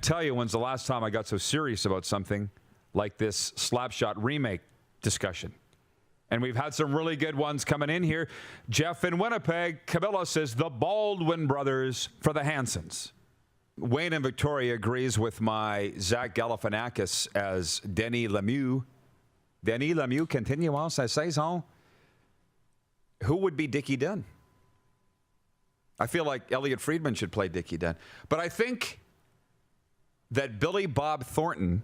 tell you when's the last time I got so serious about something like this Slapshot remake discussion. And we've had some really good ones coming in here. Jeff in Winnipeg, Camilla says the Baldwin brothers for the Hansons. Wayne in Victoria agrees with my Zach Galifianakis as Denis Lemieux. Denis Lemieux, continuons sa saison. Who would be Dickie Dunn? I feel like Elliot Friedman should play Dickie Dunn. But I think that Billy Bob Thornton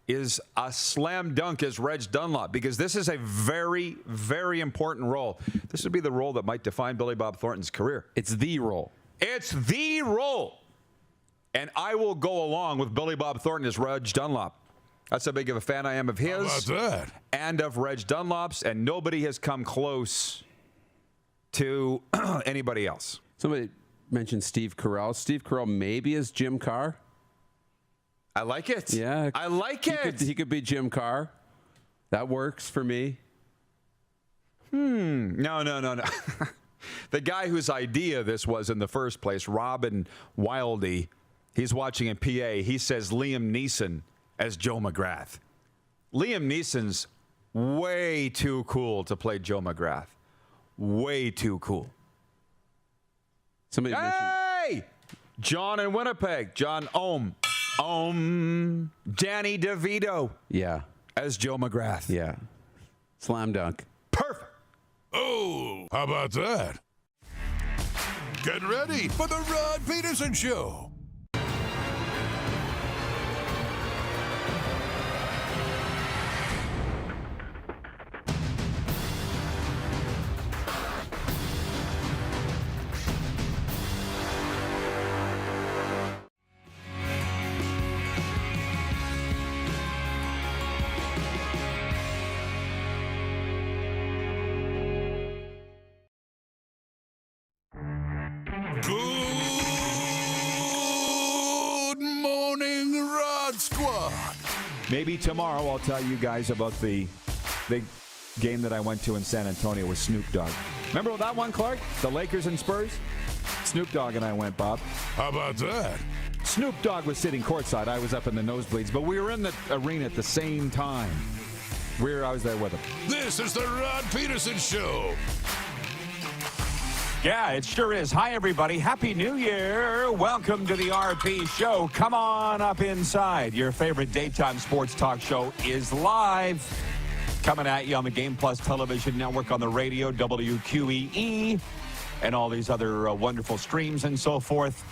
is a slam dunk as Reg Dunlop, because this is a very, very important role. This would be the role that might define Billy Bob Thornton's career. It's the role. It's the role. And I will go along with Billy Bob Thornton as Reg Dunlop. That's how big of a fan I am of his and of Reg Dunlop's, and nobody has come close to anybody else. Somebody mentioned Steve Carell. Steve Carell maybe is Jim Carr. I like it. Yeah. I like it. He could be Jim Carr. That works for me. No. The guy whose idea this was in the first place, Robin Wildy, he's watching in PA. He says Liam Neeson as Joe McGrath. Liam Neeson's way too cool to play Joe McGrath. Way too cool. Somebody Hey! John in Winnipeg. John Danny DeVito. Yeah. As Joe McGrath. Yeah. Slam dunk. Perfect. Oh, how about that? Get ready for the Rod Pedersen Show. Good morning, Rod Squad. Maybe tomorrow I'll tell you guys about the big game that I went to in San Antonio with Snoop Dogg. Remember that one, Clark? The Lakers and Spurs? Snoop Dogg and I went, Bob. How about that? Snoop Dogg was sitting courtside. I was up in the nosebleeds, but we were in the arena at the same time. I was there with him. This is the Rod Pedersen Show. Yeah, it sure is. Hi, everybody. Happy New Year. Welcome to the RP Show. Come on up inside. Your favorite daytime sports talk show is live. Coming at you on the Game Plus television network, on the radio, WQEE, and all these other wonderful streams and so forth.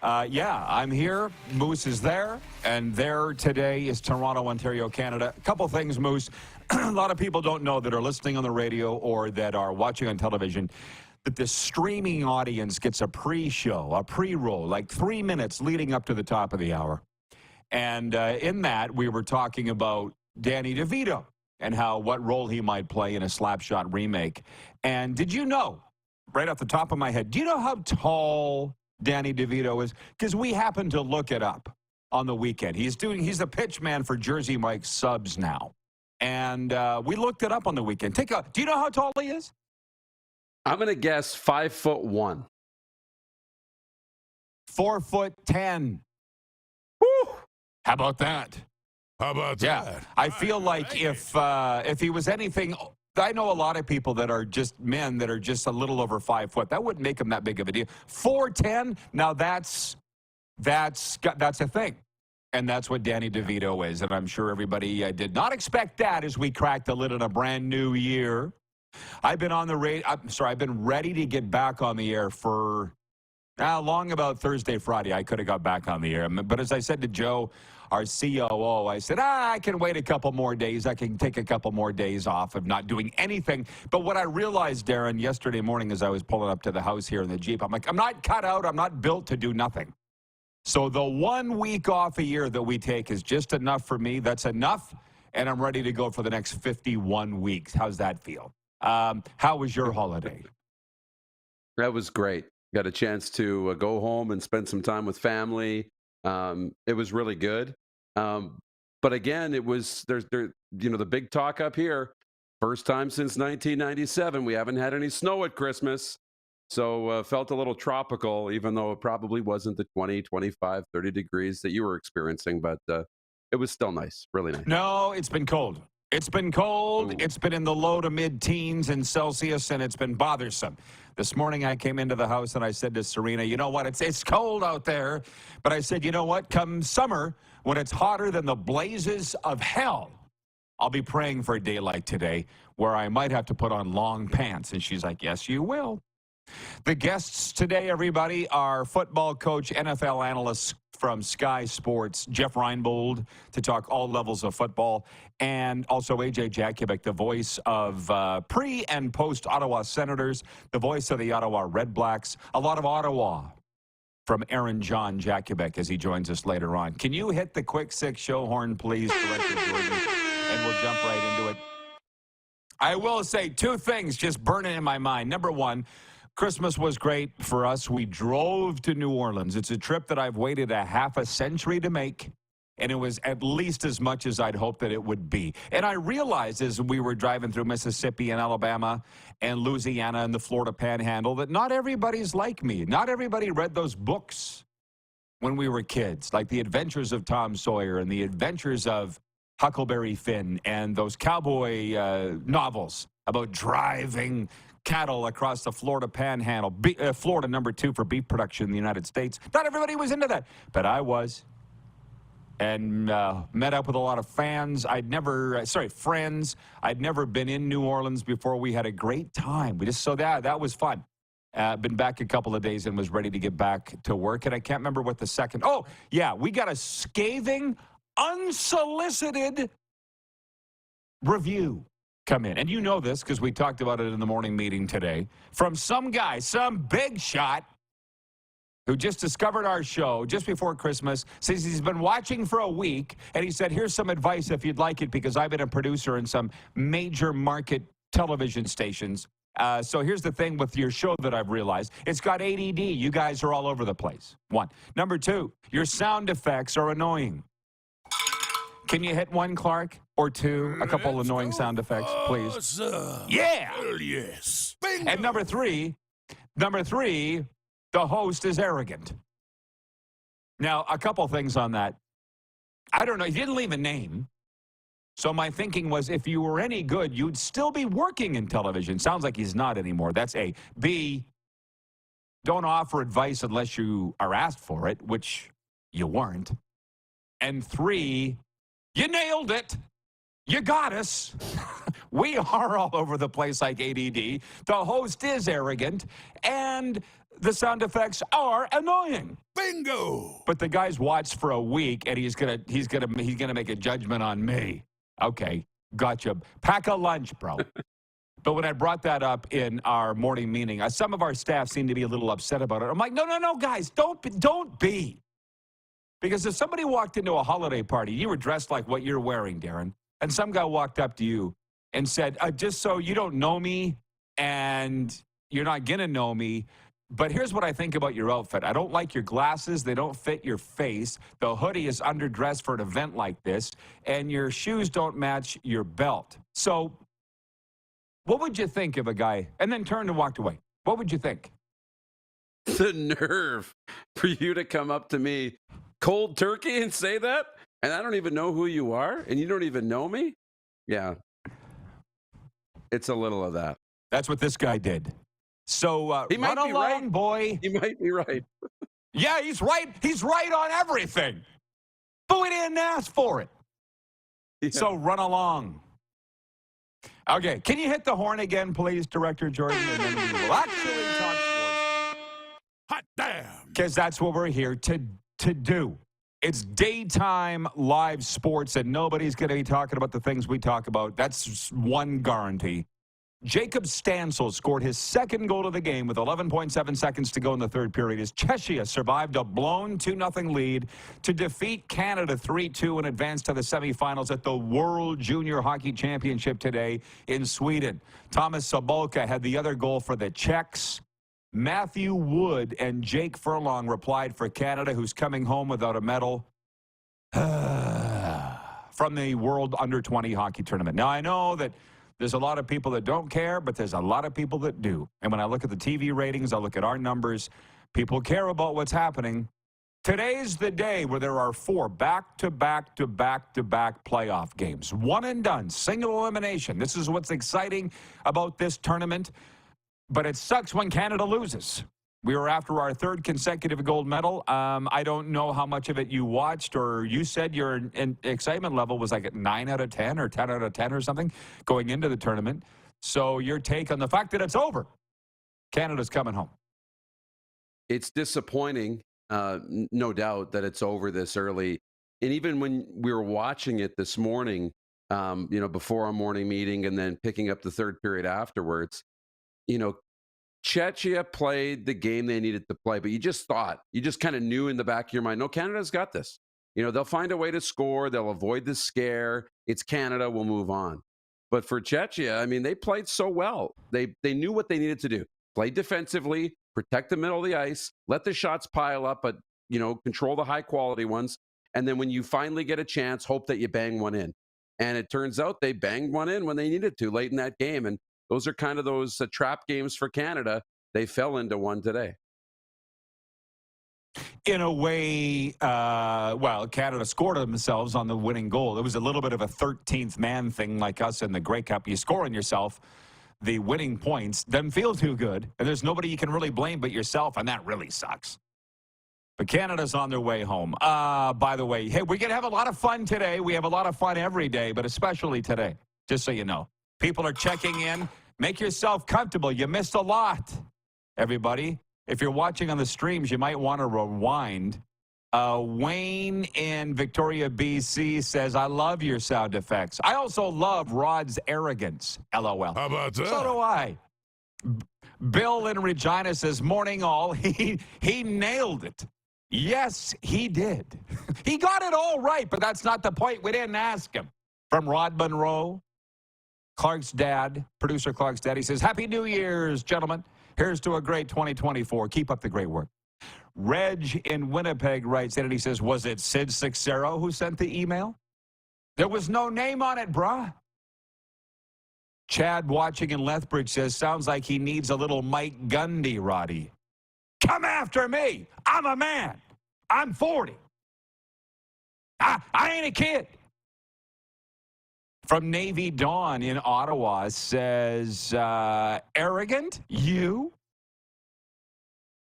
Yeah, I'm here. Moose is there. And there today is Toronto, Ontario, Canada. A couple things, Moose. A lot of people don't know that are listening on the radio or that are watching on television that the streaming audience gets a pre-show, a pre-roll, like 3 minutes leading up to the top of the hour. And in that, we were talking about Danny DeVito and what role he might play in a Slapshot remake. And did you know, right off the top of my head, do you know how tall Danny DeVito is? Because we happened to look it up on the weekend. He's the pitch man for Jersey Mike's Subs now. And we looked it up on the weekend. Do you know how tall he is? I'm going to guess 5'1". 4'10". Woo! How about that? How about Yeah, that? I feel like if he was anything, I know a lot of people that are just men that are just a little over 5 foot. That wouldn't make him that big of a deal. 4'10". Now that's a thing, and that's what Danny DeVito is. And I'm sure everybody did not expect that as we cracked the lid on a brand new year. I've been on the I've been ready to get back on the air for long about Thursday, Friday. I could have got back on the air. But as I said to Joe, our COO, I said, I can wait a couple more days. I can take a couple more days off of not doing anything. But what I realized, Darren, yesterday morning as I was pulling up to the house here in the Jeep, I'm like, I'm not cut out. I'm not built to do nothing. So the 1 week off a year that we take is just enough for me. That's enough. And I'm ready to go for the next 51 weeks. How's that feel? How was your holiday? That was great. Got a chance to go home and spend some time with family. It was really good. But again, it was the big talk up here. First time since 1997, we haven't had any snow at Christmas. So felt a little tropical, even though it probably wasn't the 20, 25, 30 degrees that you were experiencing, but it was still nice, really nice. No, it's been cold. It's been cold. Ooh. It's been in the low to mid-teens in Celsius, and it's been bothersome. This morning I came into the house and I said to Serena, you know what, it's cold out there. But I said, you know what, come summer, when it's hotter than the blazes of hell, I'll be praying for a day like today where I might have to put on long pants. And she's like, yes, you will. The guests today, everybody, are football coach, NFL analyst from Sky Sports, Jeff Reinebold, to talk all levels of football, and also A.J. Jakubik, the voice of pre- and post-Ottawa Senators, the voice of the Ottawa Red Blacks, a lot of Ottawa from Aaron John Jakubik as he joins us later on. Can you hit the quick six show horn, please, Director Jordan, and we'll jump right into it. I will say two things just burning in my mind. Number one, Christmas was great for us. We drove to New Orleans. It's a trip that I've waited a half a century to make, and it was at least as much as I'd hoped that it would be. And I realized as we were driving through Mississippi and Alabama and Louisiana and the Florida Panhandle that not everybody's like me. Not everybody read those books when we were kids, like The Adventures of Tom Sawyer and The Adventures of Huckleberry Finn and those cowboy novels about driving cattle across the Florida Panhandle, Florida #2 for beef production in the United States. Not everybody was into that, but I was. And met up with a lot of friends. I'd never been in New Orleans before. We had a great time. That was fun. Been back a couple of days and was ready to get back to work. And I can't remember what the second. Oh, yeah, we got a scathing, unsolicited review come in. And you know this because we talked about it in the morning meeting today. From some guy, some big shot, who just discovered our show just before Christmas, says he's been watching for a week, and he said, here's some advice if you'd like it, because I've been a producer in some major market television stations. So here's the thing with your show that I've realized. It's got ADD. You guys are all over the place. One. Number two, your sound effects are annoying. Can you hit one, Clark? Or two? A couple annoying sound effects, please. Awesome. Yeah! Hell yes. Bingo. And number three, the host is arrogant. Now, a couple things on that. I don't know. He didn't leave a name. So my thinking was if you were any good, you'd still be working in television. Sounds like he's not anymore. That's A. B, don't offer advice unless you are asked for it, which you weren't. And three, you nailed it. You got us. We are all over the place like ADD. The host is arrogant, and the sound effects are annoying. Bingo. But the guy's watched for a week, and he's gonna make a judgment on me. Okay, gotcha. Pack a lunch, bro. But when I brought that up in our morning meeting, some of our staff seemed to be a little upset about it. I'm like, no, guys, don't be. Because if somebody walked into a holiday party, you were dressed like what you're wearing, Darren, and some guy walked up to you and said, just so you don't know me and you're not going to know me, but here's what I think about your outfit. I don't like your glasses. They don't fit your face. The hoodie is underdressed for an event like this, and your shoes don't match your belt. So what would you think of a guy, and then turned and walked away? What would you think? The nerve for you to come up to me cold turkey and say that, and I don't even know who you are, and you don't even know me? Yeah. It's a little of that. That's what this guy did. So he might run be along, right. boy. He might be right. Yeah, he's right. He's right on everything. But we didn't ask for it. Yeah. So run along. Okay, can you hit the horn again, please, Director Jordan? And then we will actually talk sports. Hot damn. Because that's what we're here to do. It's daytime live sports, and nobody's going to be talking about the things we talk about. That's one guarantee. Jacob Stansel scored his second goal of the game with 11.7 seconds to go in the third period as Czechia survived a blown 2-0 lead to defeat Canada 3-2 and advance to the semifinals at the World Junior Hockey Championship today in Sweden. Thomas Sobolka had the other goal for the Czechs. Matthew Wood and Jake Furlong replied for Canada, who's coming home without a medal from the World Under-20 Hockey Tournament. Now, I know that There's a lot of people that don't care, but there's a lot of people that do. And when I look at the TV ratings, I look at our numbers, people care about what's happening. Today's the day where there are 4 back-to-back-to-back-to-back playoff games. One and done, single elimination. This is what's exciting about this tournament. But it sucks when Canada loses. We were after our 3rd consecutive gold medal. I don't know how much of it you watched, or you said your excitement level was like at 9 out of 10 or 10 out of 10 or something going into the tournament. So your take on the fact that it's over. Canada's coming home. It's disappointing, no doubt, that it's over this early. And even when we were watching it this morning, before our morning meeting and then picking up the 3rd period afterwards, Czechia played the game they needed to play, but you just kind of knew in the back of your mind, no, Canada's got this. They'll find a way to score. They'll avoid the scare. It's Canada. We'll move on. But for Czechia, I mean, they played so well. They knew what they needed to do. Play defensively, protect the middle of the ice, let the shots pile up, but, control the high-quality ones. And then when you finally get a chance, hope that you bang one in. And it turns out they banged one in when they needed to late in that game. And those are kind of those trap games for Canada. They fell into one today. In a way, Canada scored themselves on the winning goal. It was a little bit of a 13th man thing like us in the Grey Cup. You score on yourself the winning points, doesn't feel too good, and there's nobody you can really blame but yourself, and that really sucks. But Canada's on their way home. By the way, hey, we're going to have a lot of fun today. We have a lot of fun every day, but especially today, just so you know. People are checking in. Make yourself comfortable. You missed a lot, everybody. If you're watching on the streams, you might want to rewind. Wayne in Victoria, BC says, I love your sound effects. I also love Rod's arrogance, LOL. How about that? So do I. Bill in Regina says, morning all. He nailed it. Yes, he did. He got it all right, but that's not the point. We didn't ask him. From Rod Monroe, Clark's dad, producer Clark's dad, he says, Happy New Year's, gentlemen. Here's to a great 2024. Keep up the great work. Reg in Winnipeg writes in and he says, was it Sid Sixero who sent the email? There was no name on it, brah. Chad watching in Lethbridge says, sounds like he needs a little Mike Gundy, Roddy. Come after me. I'm a man. I'm 40. I ain't a kid. From Navy Dawn in Ottawa says, arrogant, you?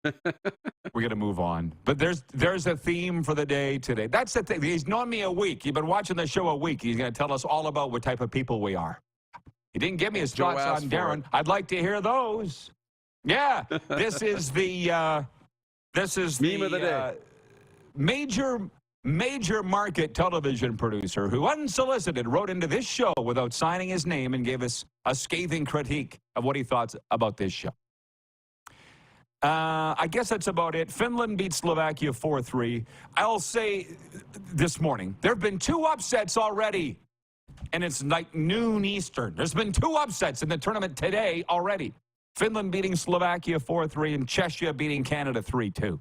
We're going to move on. But there's a theme for the day today. That's the thing. He's known me a week. You've been watching the show a week. He's going to tell us all about what type of people we are. He didn't give me his thoughts on Darren. I'd like to hear those. Yeah, this is the meme of the day. Major market television producer who unsolicited wrote into this show without signing his name and gave us a scathing critique of what he thought about this show. I guess that's about it. Finland beat Slovakia 4-3. I'll say this morning, there have been 2 upsets already, and it's like noon Eastern. There's been 2 upsets in the tournament today already. Finland beating Slovakia 4-3 and Czechia beating Canada 3-2.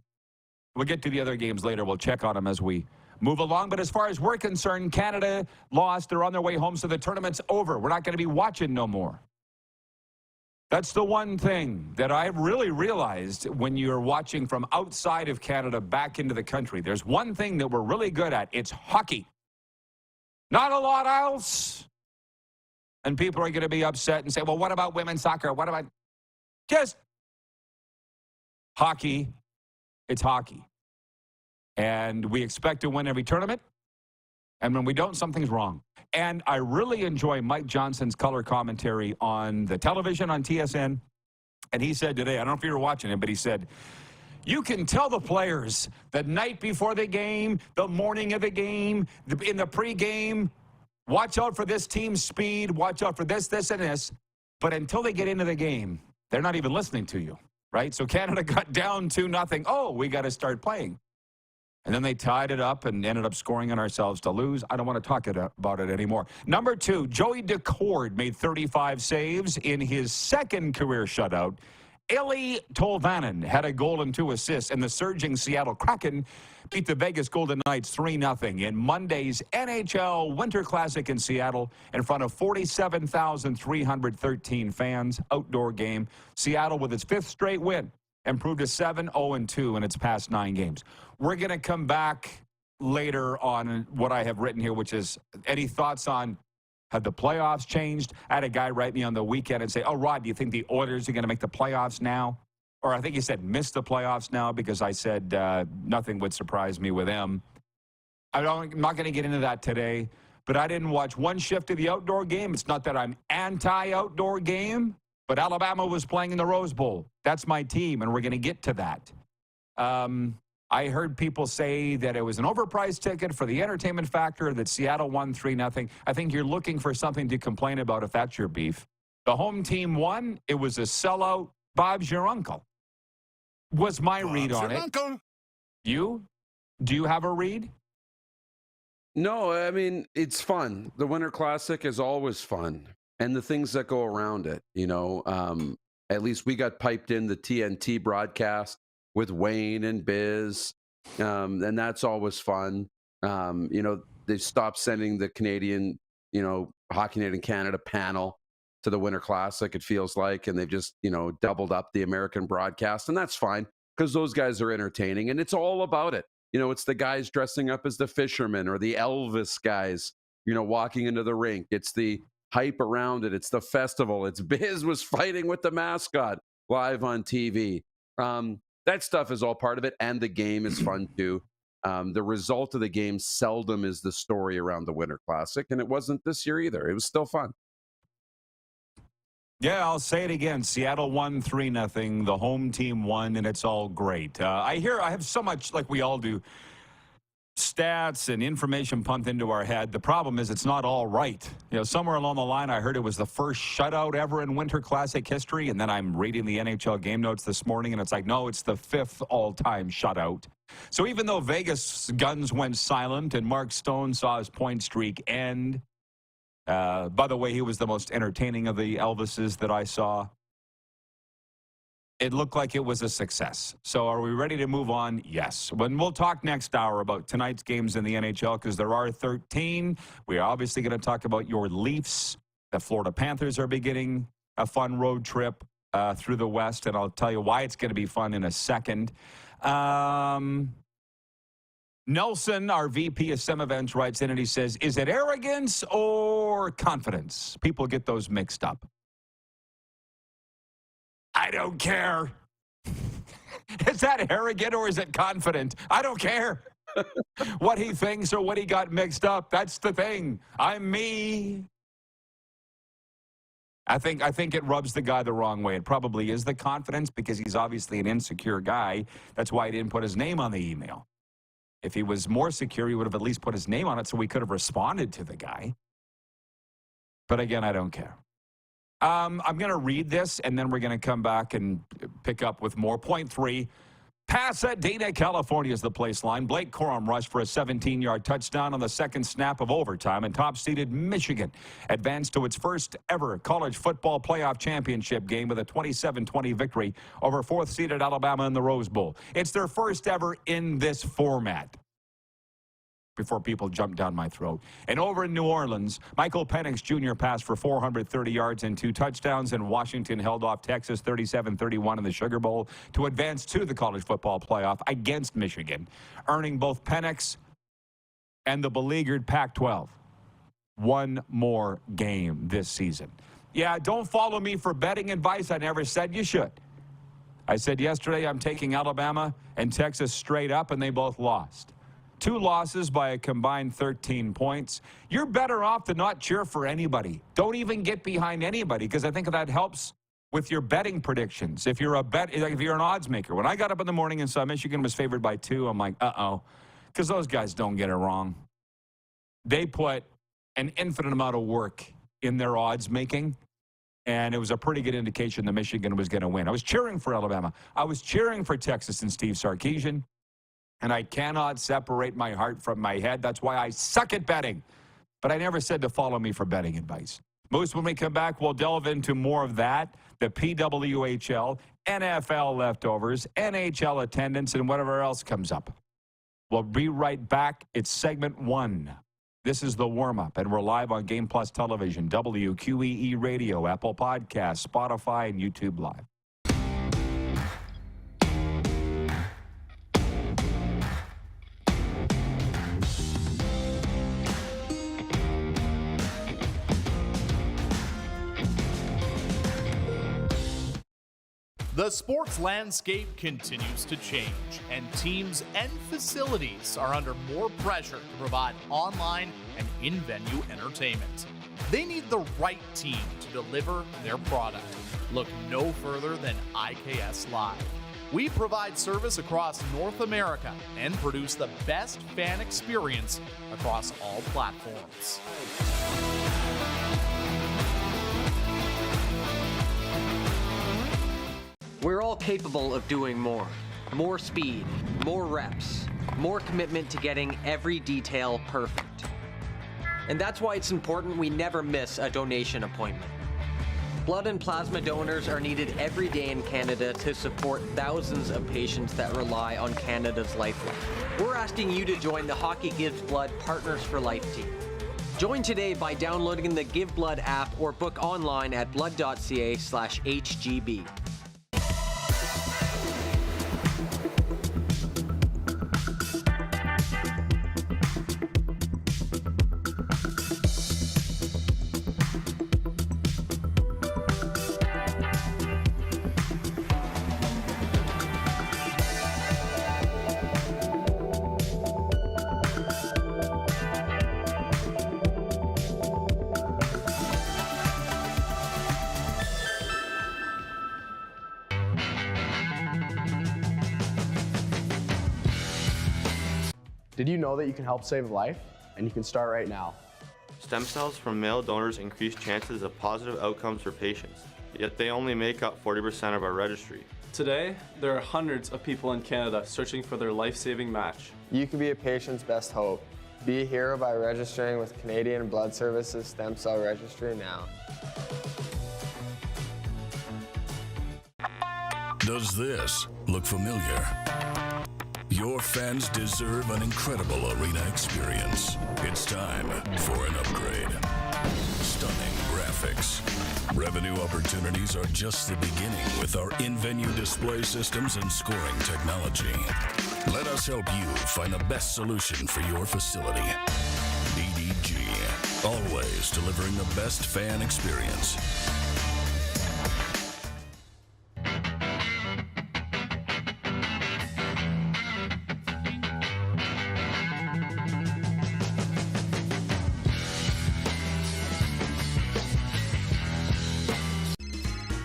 We'll get to the other games later. We'll check on them as we move along. But as far as we're concerned, Canada lost. They're on their way home, so the tournament's over. We're not going to be watching no more. That's the one thing that I really realized when you're watching from outside of Canada back into the country. There's one thing that we're really good at. It's hockey. Not a lot else. And people are going to be upset and say, well, what about women's soccer? What about just hockey? It's hockey. And we expect to win every tournament. And when we don't, something's wrong. And I really enjoy Mike Johnson's color commentary on the television on TSN. And he said today, I don't know if you were watching it, but he said, you can tell the players the night before the game, the morning of the game, in the pregame, watch out for this team's speed, watch out for this, this, and this. But until they get into the game, they're not even listening to you, right? So Canada got down 2-0. Oh, we got to start playing. And then they tied it up and ended up scoring on ourselves to lose. I don't want to talk about it anymore. Number 2, Joey Decord made 35 saves in his second career shutout Eli Tolvanen had a goal and 2 assists, and the surging Seattle Kraken beat the Vegas Golden Knights 3-0 in Monday's NHL Winter Classic in Seattle in front of 47,313 fans. Outdoor game. Seattle with its 5th straight win improved to 7-0-2 in its past 9 games. We're going to come back later on what I have written here, which is any thoughts on have the playoffs changed? I had a guy write me on the weekend and say, oh, Rod, do you think the Oilers are going to make the playoffs now? Or I think he said miss the playoffs now because I said nothing would surprise me with them. I'm not going to get into that today, but I didn't watch one shift of the outdoor game. It's not that I'm anti-outdoor game, but Alabama was playing in the Rose Bowl. That's my team, and we're going to get to that. I heard people say that it was an overpriced ticket for the entertainment factor, that Seattle won 3-0. I think you're looking for something to complain about if that's your beef. The home team won. It was a sellout. Bob's your uncle. Was my read on it. Uncle. You? Do you have a read? No, I mean, it's fun. The Winter Classic is always fun. And the things that go around it, you know, at least we got piped in the TNT broadcast with Wayne and Biz, and that's always fun. You know, they've stopped sending the Canadian, you know, Hockey Night in Canada panel to the Winter Classic, it feels like, and they've just, you know, doubled up the American broadcast, and that's fine because those guys are entertaining, and it's all about it. You know, it's the guys dressing up as the fishermen or the Elvis guys, you know, walking into the rink. It's the hype around it. It's the festival. It's Biz was fighting with the mascot live on TV. That stuff is all part of it, and the game is fun too. The result of the game seldom is the story around the Winter Classic, and it wasn't this year either. It was still fun. Yeah, I'll say it again. Seattle won 3-0. The home team won, and it's all great. I have so much, like we all do, stats and information pumped into our head. The problem is it's not all right. You know, somewhere along the line, I heard it was the first shutout ever in Winter Classic history, and then I'm reading the NHL game notes this morning, and it's like, no, it's the 5th all-time shutout. So even though Vegas guns went silent and Mark Stone saw his point streak end, by the way, he was the most entertaining of the Elvises that I saw. It looked like it was a success. So are we ready to move on? Yes. When we'll talk next hour about tonight's games in the NHL, because there are 13. We are obviously going to talk about your Leafs. The Florida Panthers are beginning a fun road trip through the West, and I'll tell you why it's going to be fun in a second. Nelson, our VP of SEM Events, writes in and he says, is it arrogance or confidence? People get those mixed up. I don't care. Is that arrogant or is it confident? I don't care. What he thinks or what he got mixed up, that's the thing. I'm me. I think it rubs the guy the wrong way. It probably is the confidence because he's obviously an insecure guy. That's why he didn't put his name on the email. If he was more secure, he would have at least put his name on it so we could have responded to the guy. But again, I don't care. I'm going to read this, and then we're going to come back and pick up with more. Point 3, Pasadena, California is the place line. Blake Corum rushed for a 17-yard touchdown on the second snap of overtime, and top-seeded Michigan advanced to its first ever college football playoff championship game with a 27-20 victory over fourth-seeded Alabama in the Rose Bowl. It's their first ever in this format. Before people jump down my throat. And over in New Orleans, Michael Penix Jr. passed for 430 yards and 2 touchdowns, and Washington held off Texas 37-31 in the Sugar Bowl to advance to the college football playoff against Michigan, earning both Penix and the beleaguered Pac-12 one more game this season. Yeah, don't follow me for betting advice. I never said you should. I said yesterday I'm taking Alabama and Texas straight up, and they both lost. 2 losses by a combined 13 points. You're better off to not cheer for anybody. Don't even get behind anybody, because I think that helps with your betting predictions. If you're if you're an odds maker. When I got up in the morning and saw Michigan was favored by 2, I'm like, uh-oh, because those guys don't get it wrong. They put an infinite amount of work in their odds making, and it was a pretty good indication that Michigan was going to win. I was cheering for Alabama. I was cheering for Texas and Steve Sarkisian. And I cannot separate my heart from my head. That's why I suck at betting. But I never said to follow me for betting advice. Moose, when we come back, we'll delve into more of that, the PWHL, NFL leftovers, NHL attendance, and whatever else comes up. We'll be right back. It's segment 1. This is the warm-up, and we're live on Game Plus Television, WQEE Radio, Apple Podcasts, Spotify, and YouTube Live. The sports landscape continues to change, and teams and facilities are under more pressure to provide online and in-venue entertainment. They need the right team to deliver their product. Look no further than IKS Live. We provide service across North America and produce the best fan experience across all platforms. We're all capable of doing more. More speed, more reps, more commitment to getting every detail perfect. And that's why it's important we never miss a donation appointment. Blood and plasma donors are needed every day in Canada to support thousands of patients that rely on Canada's lifeline. We're asking you to join the Hockey Gives Blood Partners for Life team. Join today by downloading the Give Blood app or book online at blood.ca/HGB. Did you know that you can help save a life? And you can start right now. Stem cells from male donors increase chances of positive outcomes for patients, yet they only make up 40% of our registry. Today, there are hundreds of people in Canada searching for their life-saving match. You can be a patient's best hope. Be a hero by registering with Canadian Blood Services Stem Cell Registry now. Does this look familiar? Your fans deserve an incredible arena experience. It's time for an upgrade. Stunning graphics. Revenue opportunities are just the beginning with our in-venue display systems and scoring technology. Let us help you find the best solution for your facility. BDG, always delivering the best fan experience.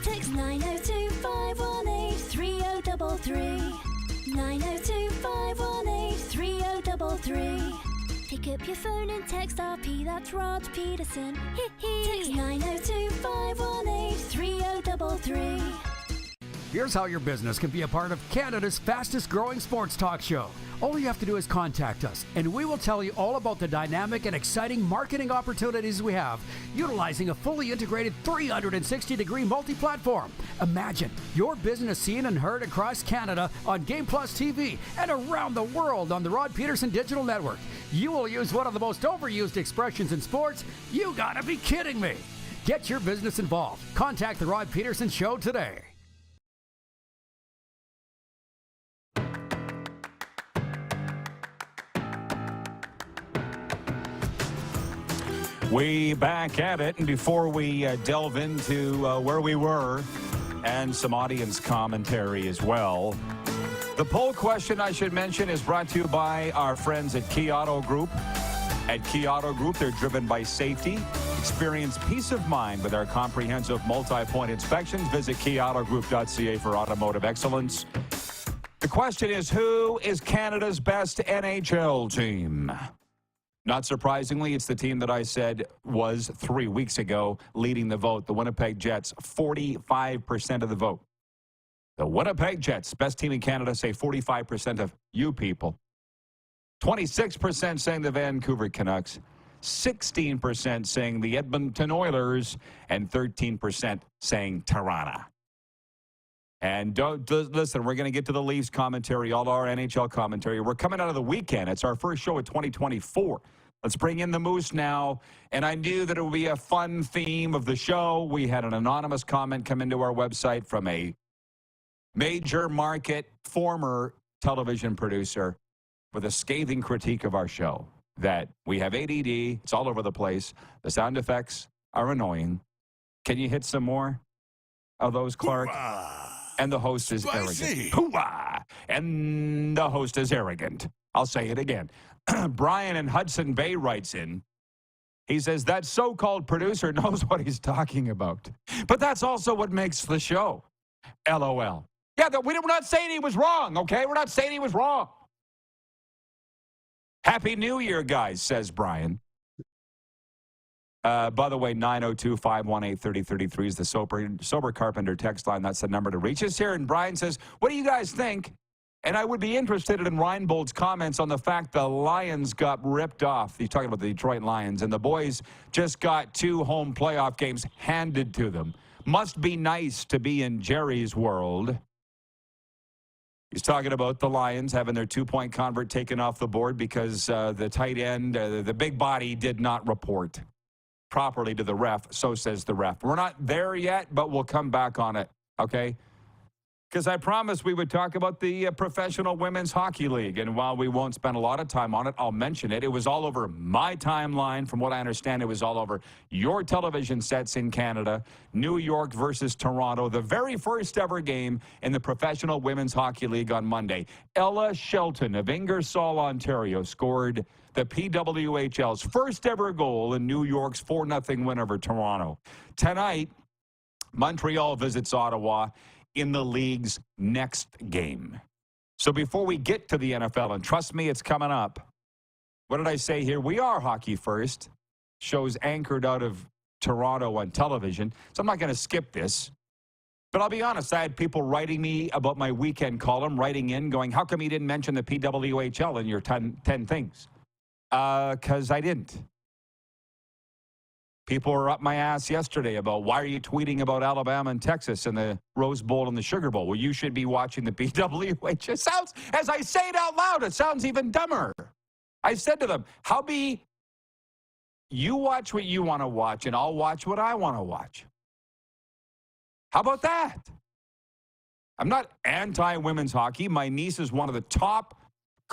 Text 902-518-3033. 902-518-3033. Pick up your phone and text RP, that's Rod Pedersen. Text 902-518-3033. Here's how your business can be a part of Canada's fastest growing sports talk show. All you have to do is contact us, and we will tell you all about the dynamic and exciting marketing opportunities we have, utilizing a fully integrated 360-degree multi-platform. Imagine your business seen and heard across Canada on Game Plus TV and around the world on the Rod Pedersen Digital Network. You will use one of the most overused expressions in sports. You gotta be kidding me. Get your business involved. Contact the Rod Pedersen Show today. We back at it, and before we delve into where we were and some audience commentary as well, the poll question I should mention is brought to you by our friends at Key Auto Group. At Key Auto Group, they're driven by safety. Experience peace of mind with our comprehensive multi-point inspections. Visit keyautogroup.ca for automotive excellence. The question is, who is Canada's best NHL team? Not surprisingly, it's the team that I said was 3 weeks ago leading the vote, the Winnipeg Jets, 45% of the vote. The Winnipeg Jets, best team in Canada, say 45% of you people. 26% saying the Vancouver Canucks, 16% saying the Edmonton Oilers, and 13% saying Toronto. And listen, we're going to get to the Leafs commentary, all our NHL commentary. We're coming out of the weekend. It's our first show of 2024. Let's bring in the Moose now. And I knew that it would be a fun theme of the show. We had an anonymous comment come into our website from a major market former television producer with a scathing critique of our show, that we have ADD, it's all over the place, the sound effects are annoying. Can you hit some more of those, Clark? And the host is arrogant. Hoo-ah! And the host is arrogant. I'll say it again. Brian in Hudson Bay writes in. He says, that so-called producer knows what he's talking about. But that's also what makes the show. LOL. Yeah, we're not saying he was wrong, okay? We're not saying he was wrong. Happy New Year, guys, says Brian. By the way, 902-518-3033 is the Sober Carpenter text line. That's the number to reach us here. And Brian says, what do you guys think? And I would be interested in Reinebold's comments on the fact the Lions got ripped off. He's talking about the Detroit Lions. And the boys just got 2 home playoff games handed to them. Must be nice to be in Jerry's world. He's talking about the Lions having their 2-point convert taken off the board because the tight end, the big body, did not report properly to the ref. So says the ref. We're not there yet, but we'll come back on it, okay? Because I promised we would talk about the Professional Women's Hockey League. And while we won't spend a lot of time on it, I'll mention it. It was all over my timeline. From what I understand, it was all over your television sets in Canada. New York versus Toronto, the very first ever game in the Professional Women's Hockey League on Monday. Ella Shelton of Ingersoll, Ontario, scored the PWHL's first ever goal in New York's 4-0 win over Toronto. Tonight, Montreal visits Ottawa in the league's next game. So before we get to the NFL, and trust me, it's coming up. What did I say here? We are Hockey First. Shows anchored out of Toronto on television. So I'm not going to skip this. But I'll be honest, I had people writing me about my weekend column, writing in, going, how come you didn't mention the PWHL in your 10 things? Because I didn't. People were up my ass yesterday about, why are you tweeting about Alabama and Texas and the Rose Bowl and the Sugar Bowl? Well, you should be watching the PWH. It sounds, as I say it out loud, it sounds even dumber. I said to them, you watch what you want to watch, and I'll watch what I want to watch. How about that? I'm not anti-women's hockey. My niece is one of the top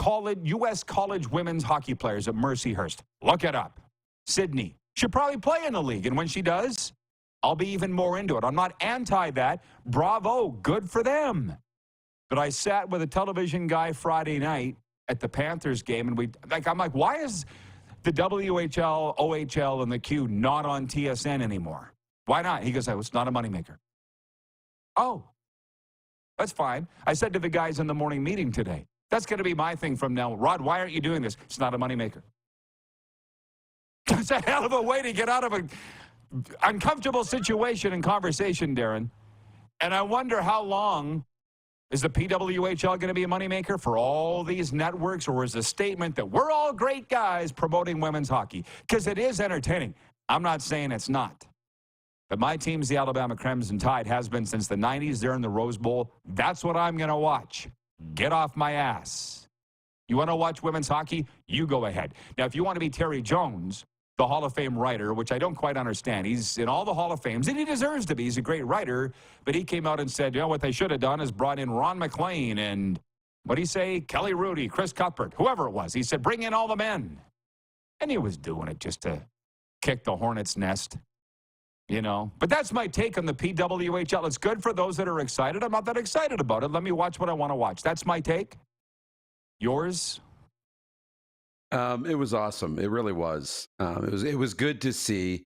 U.S. college women's hockey players at Mercyhurst. Look it up. Sydney. She'll probably play in the league, and when she does, I'll be even more into it. I'm not anti that. Bravo, good for them. But I sat with a television guy Friday night at the Panthers game, and I'm like, why is the WHL, OHL, and the Q not on TSN anymore? Why not? He goes, it's not a moneymaker. Oh, that's fine. I said to the guys in the morning meeting today, that's going to be my thing from now. Rod, why aren't you doing this? It's not a moneymaker. It's a hell of a way to get out of an uncomfortable situation and conversation, Darren. And I wonder how long is the PWHL going to be a moneymaker for all these networks, or is a statement that we're all great guys promoting women's hockey? Because it is entertaining. I'm not saying it's not. But my team's the Alabama Crimson Tide, has been since the 90s. They're in the Rose Bowl. That's what I'm going to watch. Get off my ass. You want to watch women's hockey? You go ahead. Now, if you want to be Terry Jones, the Hall of Fame writer, which I don't quite understand. He's in all the Hall of Fames, and he deserves to be. He's a great writer. But he came out and said, what they should have done is brought in Ron McLean and, what'd he say? Kelly Rudy, Chris Cuthbert, whoever it was. He said, bring in all the men. And he was doing it just to kick the hornet's nest, But that's my take on the PWHL. It's good for those that are excited. I'm not that excited about it. Let me watch what I want to watch. That's my take. Yours? It was awesome. It really was. It was good to see.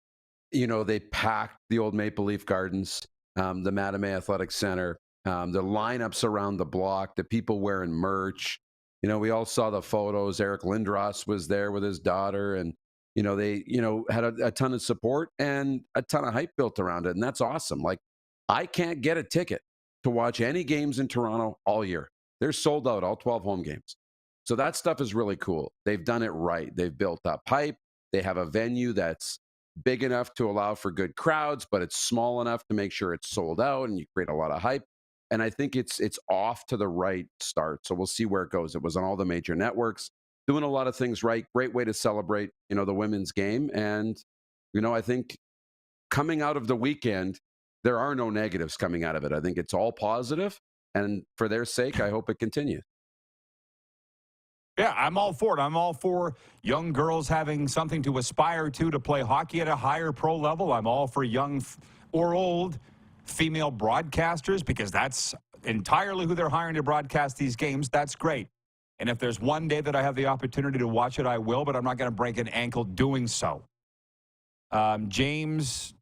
They packed the old Maple Leaf Gardens, the Mattamy Athletic Center, the lineups around the block, the people wearing merch. We all saw the photos. Eric Lindros was there with his daughter, and they had a ton of support and a ton of hype built around it, and that's awesome. Like, I can't get a ticket to watch any games in Toronto all year. They're sold out, all 12 home games. So that stuff is really cool. They've done it right. They've built up hype. They have a venue that's big enough to allow for good crowds, but it's small enough to make sure it's sold out and you create a lot of hype. And I think it's off to the right start. So we'll see where it goes. It was on all the major networks, doing a lot of things right. Great way to celebrate, the women's game. And, I think coming out of the weekend, there are no negatives coming out of it. I think it's all positive. And for their sake, I hope it continues. Yeah, I'm all for it. I'm all for young girls having something to aspire to play hockey at a higher pro level. I'm all for young or old female broadcasters because that's entirely who they're hiring to broadcast these games. That's great. And if there's one day that I have the opportunity to watch it, I will, but I'm not going to break an ankle doing so. James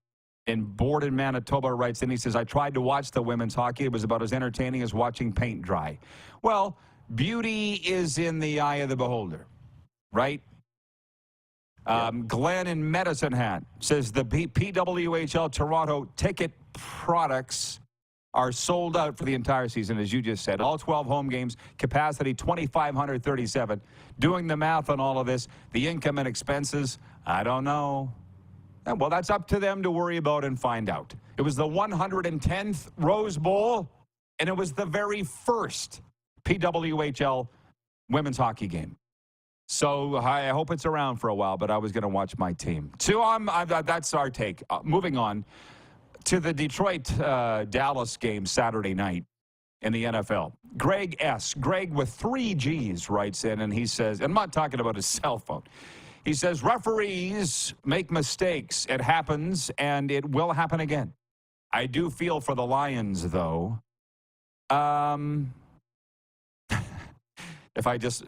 in Borden, Manitoba writes in, he says, I tried to watch the women's hockey. It was about as entertaining as watching paint dry. Well, beauty is in the eye of the beholder, right? Glenn in Medicine Hat says the PWHL Toronto ticket products are sold out for the entire season, as you just said. All 12 home games, capacity 2,537. Doing the math on all of this, the income and expenses, I don't know. Well, that's up to them to worry about and find out. It was the 110th Rose Bowl, and it was the very first PWHL women's hockey game. So I hope it's around for a while, but I was going to watch my team. So that's our take. Moving on to the Detroit-Dallas game Saturday night in the NFL. Greg S. Greg with 3 Gs writes in, and he says, I'm not talking about his cell phone. He says, referees make mistakes. It happens, and it will happen again. I do feel for the Lions, though. If I just...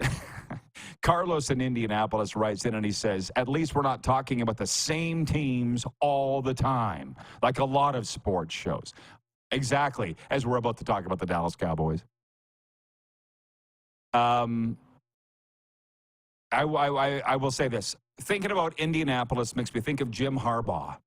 Carlos in Indianapolis writes in, and he says, at least we're not talking about the same teams all the time, like a lot of sports shows. Exactly, as we're about to talk about the Dallas Cowboys. I will say this. Thinking about Indianapolis makes me think of Jim Harbaugh.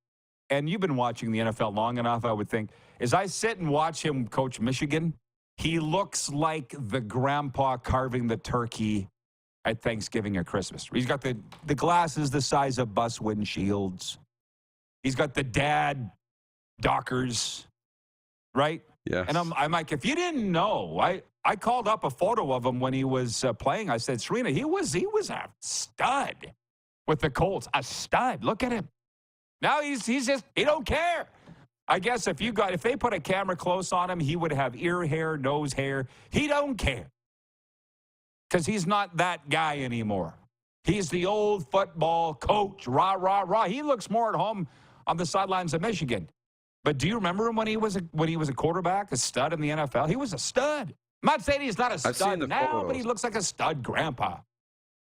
And you've been watching the NFL long enough, I would think. As I sit and watch him coach Michigan, he looks like the grandpa carving the turkey at Thanksgiving or Christmas. He's got the glasses the size of bus windshields. He's got the dad Dockers, right? Yes. And I'm like, if you didn't know, I called up a photo of him when he was playing. I said, Serena, he was a stud with the Colts. A stud. Look at him. Now he's just, he don't care. I guess if they put a camera close on him, he would have ear hair, nose hair. He don't care. Because he's not that guy anymore. He's the old football coach. Rah, rah, rah. He looks more at home on the sidelines of Michigan. But do you remember him when he was a quarterback, a stud in the NFL? He was a stud. I'm not saying he's not a stud now, but he looks like a stud grandpa.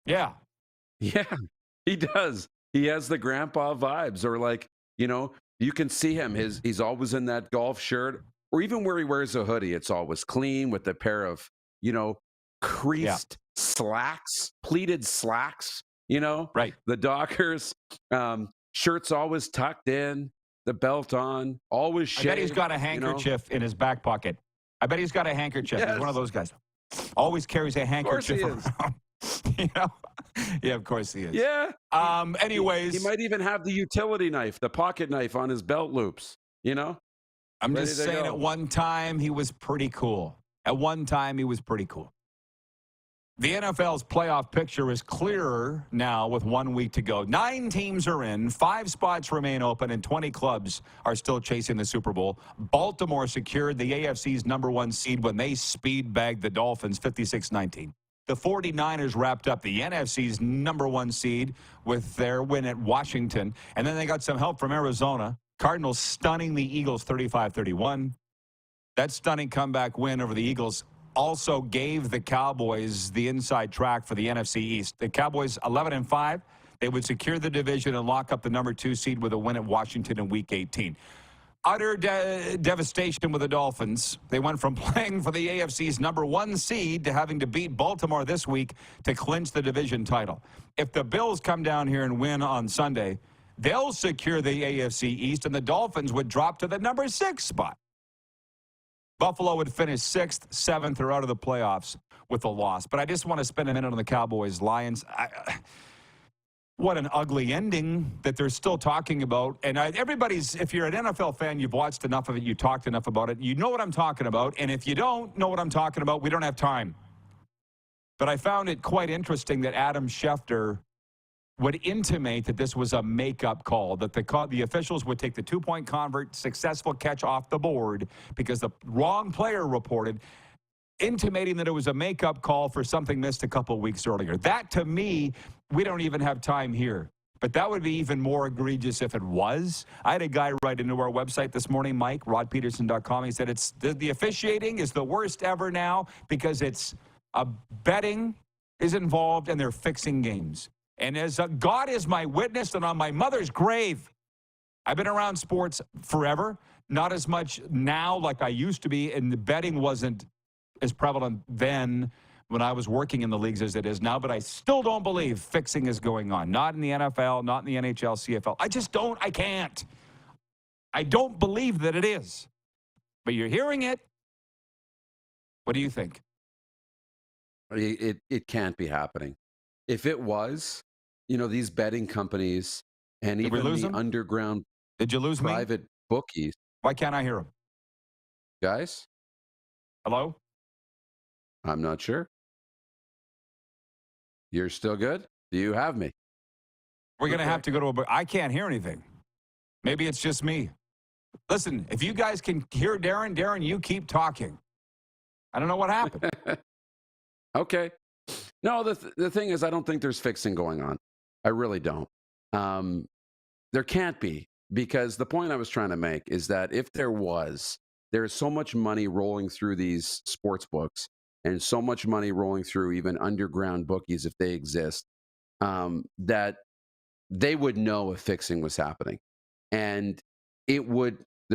Yeah. Yeah, he does. He has the grandpa vibes. Or like, you can see him. He's always in that golf shirt. Or even where he wears a hoodie, it's always clean with a pair of, creased slacks, pleated slacks, Right. The Dockers, shirt's always tucked in, the belt on, always shaved. I bet he's got a handkerchief in his back pocket. I bet he's got a handkerchief. Yes. He's one of those guys. Always carries a handkerchief around. Yeah, of course he is. Yeah. Anyways. He might even have the utility knife, the pocket knife on his belt loops, I'm just saying at one time he was pretty cool. At one time he was pretty cool. The NFL's playoff picture is clearer now with 1 week to go. 9 teams are in, 5 spots remain open, and 20 clubs are still chasing the Super Bowl. Baltimore secured the AFC's #1 seed when they speed-bagged the Dolphins 56-19. The 49ers wrapped up the NFC's #1 seed with their win at Washington, and then they got some help from Arizona. Cardinals stunning the Eagles 35-31. That stunning comeback win over the Eagles also gave the Cowboys the inside track for the NFC East. The Cowboys 11-5. They would secure the division and lock up the #2 seed with a win at Washington in Week 18. Utter devastation with the Dolphins. They went from playing for the AFC's #1 seed to having to beat Baltimore this week to clinch the division title. If the Bills come down here and win on Sunday, they'll secure the AFC East, and the Dolphins would drop to the #6 spot. Buffalo would finish 6th, 7th, or out of the playoffs with a loss. But I just want to spend a minute on the Cowboys-Lions. what an ugly ending that they're still talking about. And if you're an NFL fan, you've watched enough of it, you talked enough about it, you know what I'm talking about. And if you don't know what I'm talking about, we don't have time. But I found it quite interesting that Adam Schefter would intimate that this was a makeup call, that the officials would take the two-point convert successful catch off the board because the wrong player reported, intimating that it was a makeup call for something missed a couple of weeks earlier. That, to me, we don't even have time here. But that would be even more egregious if it was. I had a guy write into our website this morning, Mike, rodpeterson.com. He said the officiating is the worst ever now because it's betting is involved and they're fixing games. And as God is my witness and on my mother's grave, I've been around sports forever, not as much now like I used to be, and the betting wasn't as prevalent then when I was working in the leagues as it is now, but I still don't believe fixing is going on. Not in the NFL, not in the NHL, CFL. I can't. I don't believe that it is. But you're hearing it. What do you think? It can't be happening. If it was, these betting companies and even the underground Did you lose private bookies. Why can't I hear them? Guys? Hello? I'm not sure. You're still good? Do you have me? We're going to have to go to I can't hear anything. Maybe it's just me. Listen, if you guys can hear Darren, you keep talking. I don't know what happened. Okay. No, the thing is, I don't think there's fixing going on. I really don't. There can't be, because the point I was trying to make is that if there is so much money rolling through these sports books and so much money rolling through even underground bookies, if they exist, that they would know if fixing was happening. And there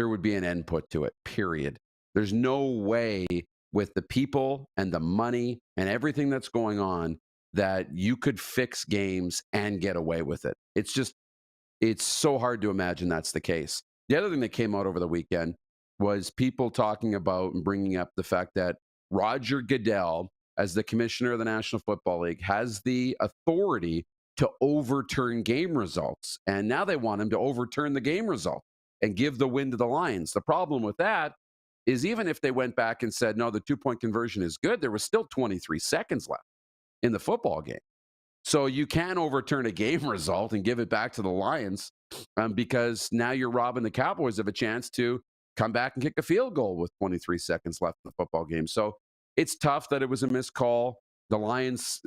would be an end put to it, period. There's no way with the people and the money and everything that's going on that you could fix games and get away with it. It's so hard to imagine that's the case. The other thing that came out over the weekend was people talking about and bringing up the fact that Roger Goodell, as the commissioner of the National Football League, has the authority to overturn game results. And now they want him to overturn the game result and give the win to the Lions. The problem with that is even if they went back and said, no, the two-point conversion is good, there was still 23 seconds left in the football game. So you can overturn a game result and give it back to the Lions because now you're robbing the Cowboys of a chance to come back and kick a field goal with 23 seconds left in the football game. So it's tough that it was a missed call. The Lions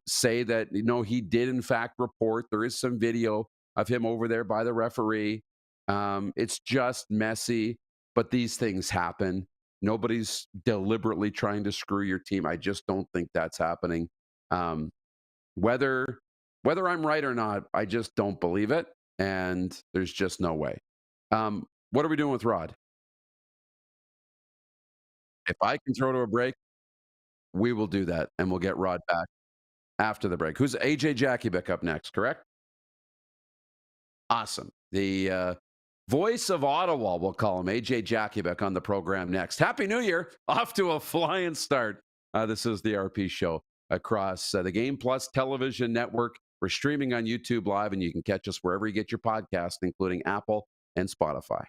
say that, he did in fact report. There is some video of him over there by the referee. It's just messy, but these things happen. Nobody's deliberately trying to screw your team. I just don't think that's happening. Whether I'm right or not, I just don't believe it, and there's just no way. What are we doing with Rod? If I can throw to a break, we will do that, and we'll get Rod back after the break. Who's AJ Jackiebick up next, correct? Awesome. The voice of Ottawa, we'll call him, AJ Jackiebick, on the program next. Happy New Year. Off to a flying start. This is the RP Show across the Game Plus television network. We're streaming on YouTube Live, and you can catch us wherever you get your podcast, including Apple and Spotify.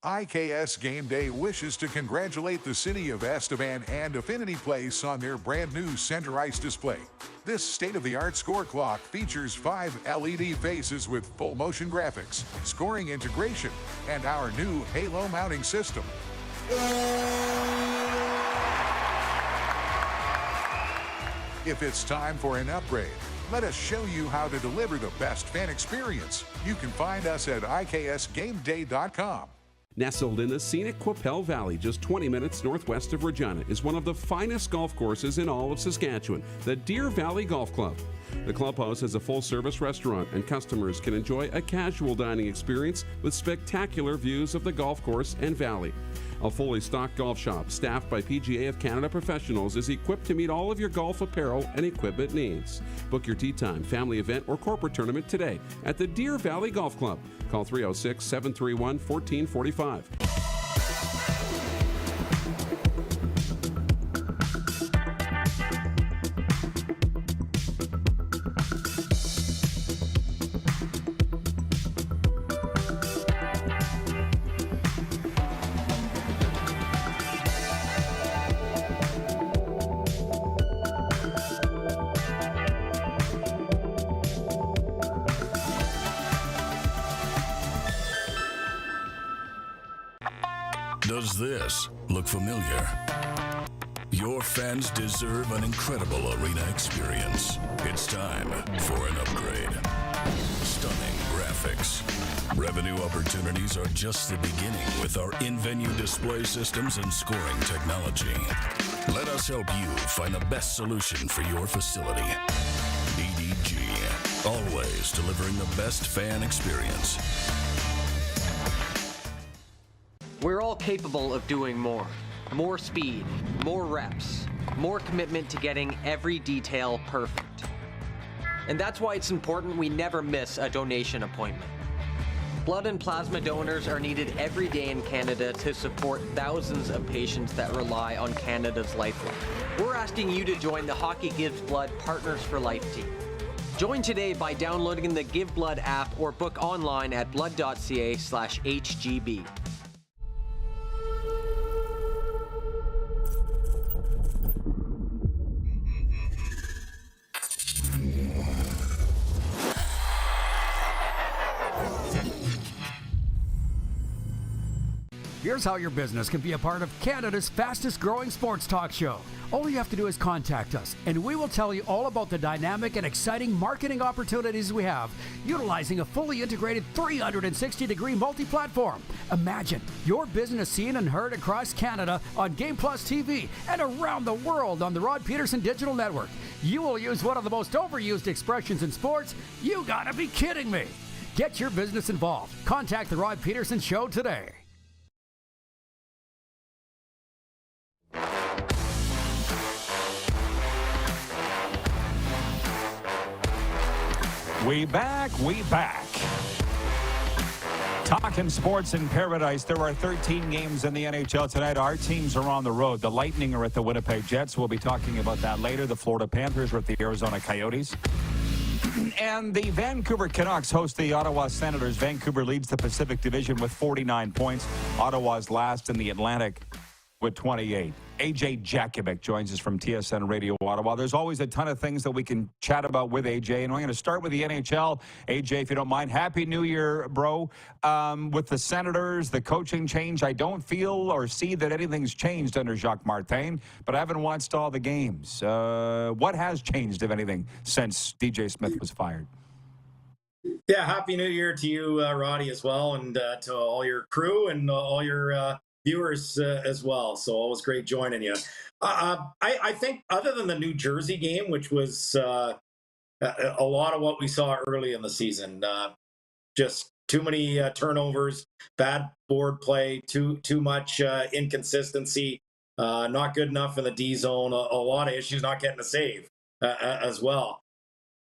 IKS Game Day wishes to congratulate the city of Estevan and Affinity Place on their brand new center ice display. This state-of-the-art score clock features 5 LED faces with full motion graphics, scoring integration, and our new Halo mounting system. If it's time for an upgrade, let us show you how to deliver the best fan experience. You can find us at IKSGameDay.com. Nestled in the scenic Qu'Appelle Valley, just 20 minutes northwest of Regina, is one of the finest golf courses in all of Saskatchewan, the Deer Valley Golf Club. The clubhouse has a full-service restaurant, and customers can enjoy a casual dining experience with spectacular views of the golf course and valley. A fully stocked golf shop staffed by PGA of Canada professionals is equipped to meet all of your golf apparel and equipment needs. Book your tee time, family event, or corporate tournament today at the Deer Valley Golf Club. Call 306-731-1445. Does this look familiar? Your fans deserve an incredible arena experience. It's time for an upgrade. Stunning graphics. Revenue opportunities are just the beginning with our in-venue display systems and scoring technology. Let us help you find the best solution for your facility. EDG, always delivering the best fan experience. We're all capable of doing more. More speed, more reps, more commitment to getting every detail perfect. And that's why it's important we never miss a donation appointment. Blood and plasma donors are needed every day in Canada to support thousands of patients that rely on Canada's lifeline. We're asking you to join the Hockey Gives Blood Partners for Life team. Join today by downloading the Give Blood app or book online at blood.ca/HGB. Here's how your business can be a part of Canada's fastest growing sports talk show. All you have to do is contact us, and we will tell you all about the dynamic and exciting marketing opportunities we have, utilizing a fully integrated 360-degree multi-platform. Imagine your business seen and heard across Canada on Game Plus TV and around the world on the Rod Pedersen Digital Network. You will use one of the most overused expressions in sports. You gotta be kidding me. Get your business involved. Contact the Rod Pedersen Show today. We back. Talking sports in paradise. There are 13 games in the NHL tonight. Our teams are on the road. The Lightning are at the Winnipeg Jets. We'll be talking about that later. The Florida Panthers are at the Arizona Coyotes. And the Vancouver Canucks host the Ottawa Senators. Vancouver leads the Pacific Division with 49 points. Ottawa's last in the Atlantic with 28. AJ Jakovic joins us from TSN Radio Ottawa. There's always a ton of things that we can chat about with AJ, and I'm going to start with the NHL. AJ, if you don't mind, Happy New Year, bro. With the Senators, the coaching change, I don't feel or see that anything's changed under Jacques Martin, but I haven't watched all the games. What has changed, if anything, since DJ Smith was fired? Yeah, Happy New Year to you, Roddy, as well, and to all your crew and all your viewers as well. So always great joining you. I think other than the New Jersey game, which was a lot of what we saw early in the season, just too many turnovers, bad board play, too much inconsistency, not good enough in the D zone, a lot of issues, not getting a save as well.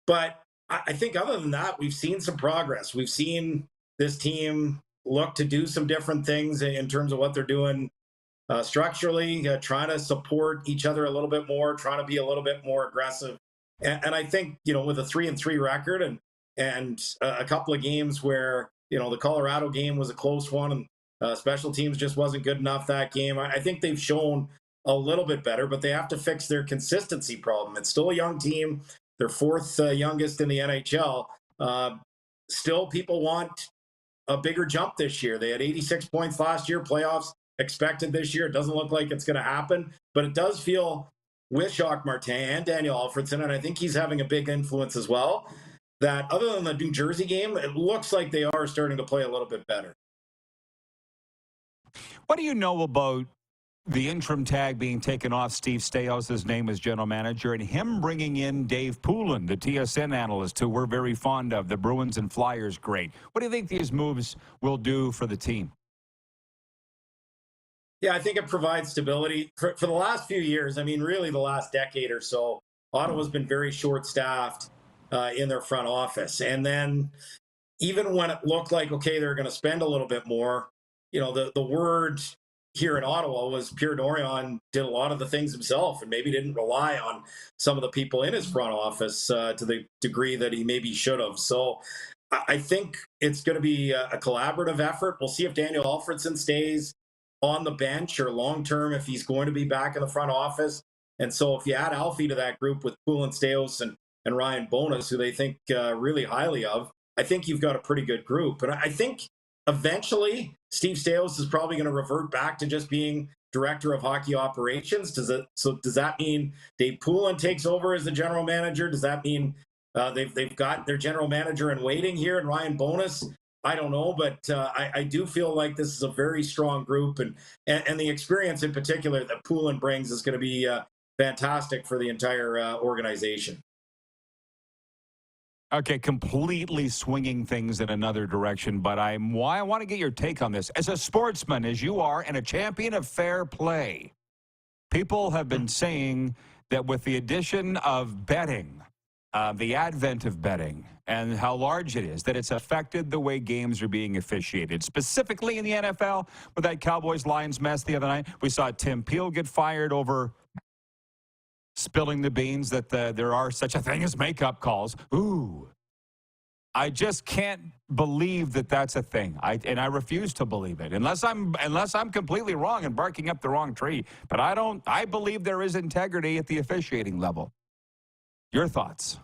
But I think other than that, we've seen some progress. We've seen this team look to do some different things in terms of what they're doing structurally, trying to support each other a little bit more, trying to be a little bit more aggressive. And I think, with a 3-3 record and a couple of games where, the Colorado game was a close one and special teams just wasn't good enough that game. I think they've shown a little bit better, but they have to fix their consistency problem. It's still a young team. They're fourth youngest in the NHL. Still, people want a bigger jump this year. They had 86 points last year, playoffs expected this year. It doesn't look like it's going to happen, but it does feel with Jacques Martin and Daniel Alfredson, and I think he's having a big influence as well, that other than the New Jersey game, it looks like they are starting to play a little bit better. What do you know about the interim tag being taken off Steve Stayhouse's name as general manager, and him bringing in Dave Poulin, the TSN analyst, who we're very fond of, the Bruins and Flyers great. What do you think these moves will do for the team? Yeah, I think it provides stability. For the last few years, I mean, really the last decade or so, Ottawa's been very short-staffed in their front office. And then even when it looked like, okay, they're going to spend a little bit more, you know, the word here in Ottawa was Pierre Dorion did a lot of the things himself and maybe didn't rely on some of the people in his front office to the degree that he maybe should have. So I think it's going to be a collaborative effort. We'll see if Daniel Alfredson stays on the bench or long-term, if he's going to be back in the front office. And so if you add Alfie to that group with Poulin, Staios and Ryan Bonus, who they think really highly of, I think you've got a pretty good group. And I think eventually Steve Staios is probably going to revert back to just being director of hockey operations. Does that mean Dave Poulin takes over as the general manager? Does that mean they've got their general manager in waiting here and Ryan Bonus? I don't know, but I do feel like this is a very strong group, and the experience in particular that Poulin brings is going to be fantastic for the entire organization. Okay, completely swinging things in another direction, but I want to get your take on this. As a sportsman, as you are, and a champion of fair play, people have been saying that with the addition of betting, the advent of betting, and how large it is, that it's affected the way games are being officiated. Specifically in the NFL, with that Cowboys-Lions mess the other night, we saw Tim Peel get fired over spilling the beans that there are such a thing as makeup calls. Ooh. I just can't believe that that's a thing. I refuse to believe it unless I'm completely wrong and barking up the wrong tree. But I believe there is integrity at the officiating level. Your thoughts?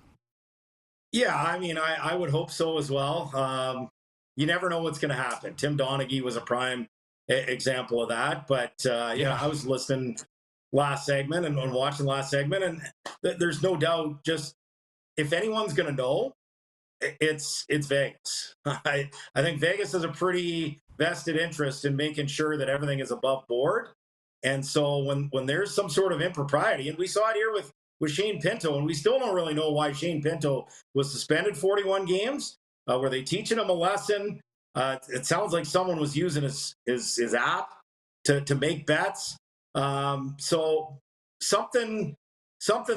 Yeah, I mean, I would hope so as well. You never know what's going to happen. Tim Donaghy was a prime example of that. But yeah, I was listening last segment and watching last segment, and there's no doubt. Just if anyone's going to know, it's Vegas. I think Vegas has a pretty vested interest in making sure that everything is above board. And so when there's some sort of impropriety, and we saw it here with Shane Pinto, and we still don't really know why Shane Pinto was suspended 41 games. Were they teaching him a lesson? It sounds like someone was using his app to make bets. So something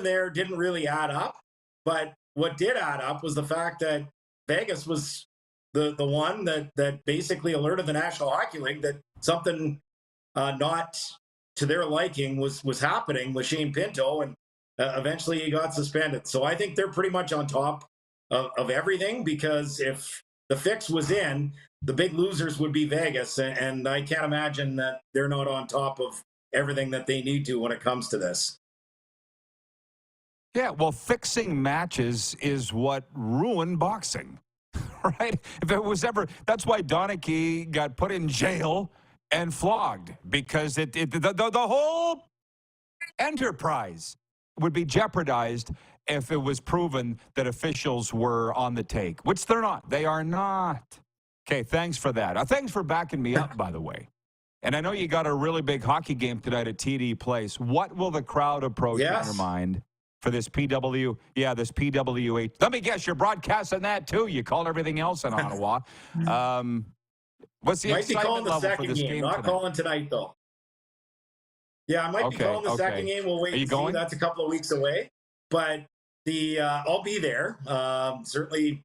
there didn't really add up. But what did add up was the fact that Vegas was the one that basically alerted the National Hockey League that something not to their liking was happening with Shane Pinto, and eventually he got suspended. So I think they're pretty much on top of everything, because if the fix was in, the big losers would be Vegas. And I can't imagine that they're not on top of everything that they need to when it comes to this. Yeah, well, fixing matches is what ruined boxing, right? If it was ever, that's why Donaghy got put in jail and flogged, because the whole enterprise would be jeopardized if it was proven that officials were on the take, which they're not. They are not. Okay, thanks for that. Thanks for backing me up, by the way. And I know you got a really big hockey game tonight at TD Place. What will the crowd approach in your mind for this PW? Yeah, this PWH. Let me guess, you're broadcasting that too. You called everything else in Ottawa. What's the might be calling the second game, not tonight? calling tonight though. Yeah, I might be calling the second game. We'll wait and see. That's a couple of weeks away. But I'll be there. Certainly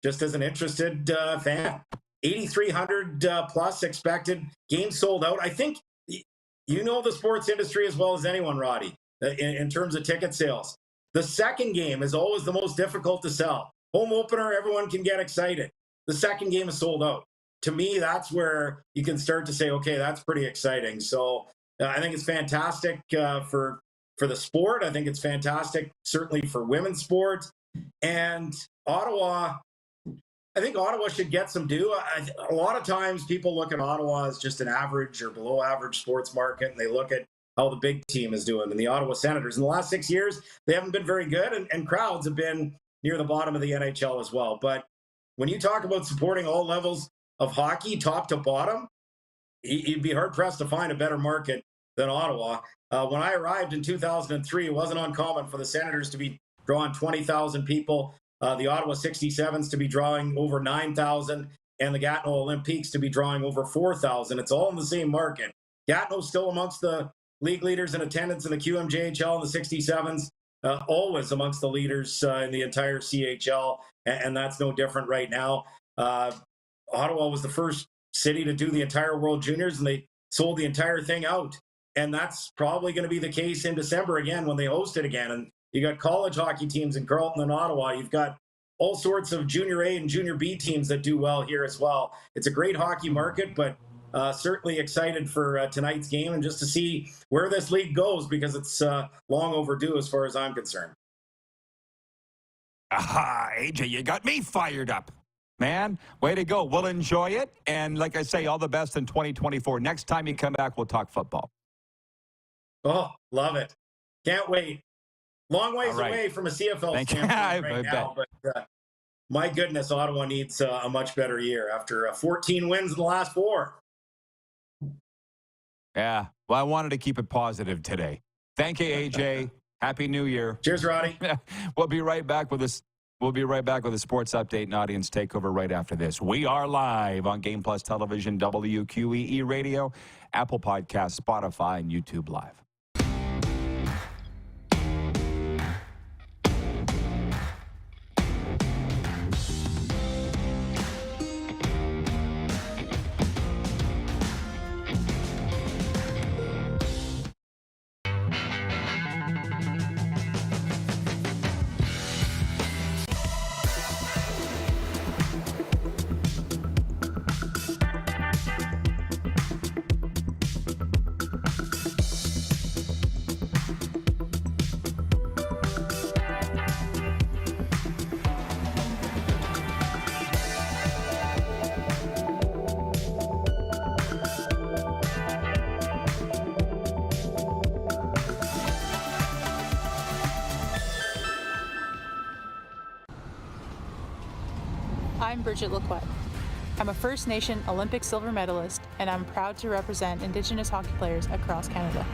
just as an interested fan. 8,300 plus expected. Game sold out. I think you know the sports industry as well as anyone, Roddy, in terms of ticket sales. The second game is always the most difficult to sell. Home opener, everyone can get excited. The second game is sold out. To me, that's where you can start to say, okay, that's pretty exciting. So I think it's fantastic for the sport. I think it's fantastic, certainly for women's sports. And Ottawa, I think Ottawa should get some due. A lot of times people look at Ottawa as just an average or below average sports market, and they look at how the big team is doing. And the Ottawa Senators, in the last 6 years, they haven't been very good, and crowds have been near the bottom of the NHL as well. But when you talk about supporting all levels of hockey, top to bottom, you'd be hard-pressed to find a better market than Ottawa. When I arrived in 2003, it wasn't uncommon for the Senators to be drawing 20,000 people, the Ottawa 67s to be drawing over 9,000, and the Gatineau Olympiques to be drawing over 4,000. It's all in the same market. Gatineau's still amongst the league leaders in attendance in the QMJHL and the 67s, always amongst the leaders in the entire CHL, and that's no different right now. Ottawa was the first city to do the entire World Juniors, and they sold the entire thing out. And that's probably going to be the case in December again when they host it again. And you got college hockey teams in Carleton and Ottawa. You've got all sorts of junior A and junior B teams that do well here as well. It's a great hockey market, but certainly excited for tonight's game and just to see where this league goes, because it's long overdue as far as I'm concerned. Aha, AJ, you got me fired up. Man, way to go. We'll enjoy it. And like I say, all the best in 2024. Next time you come back, we'll talk football. Oh, love it. Can't wait. Long ways away from a CFL standpoint right now, but my goodness, Ottawa needs a much better year after 14 wins in the last 4. Yeah, well, I wanted to keep it positive today. Thank you, AJ. Happy New Year. Cheers, Roddy. We'll be right back with this. We'll be right back with a sports update and audience takeover right after this. We are live on Game Plus Television, WQEE Radio, Apple Podcasts, Spotify, and YouTube Live. I'm Bridget Lacquette. I'm a First Nation Olympic silver medalist, and I'm proud to represent Indigenous hockey players across Canada.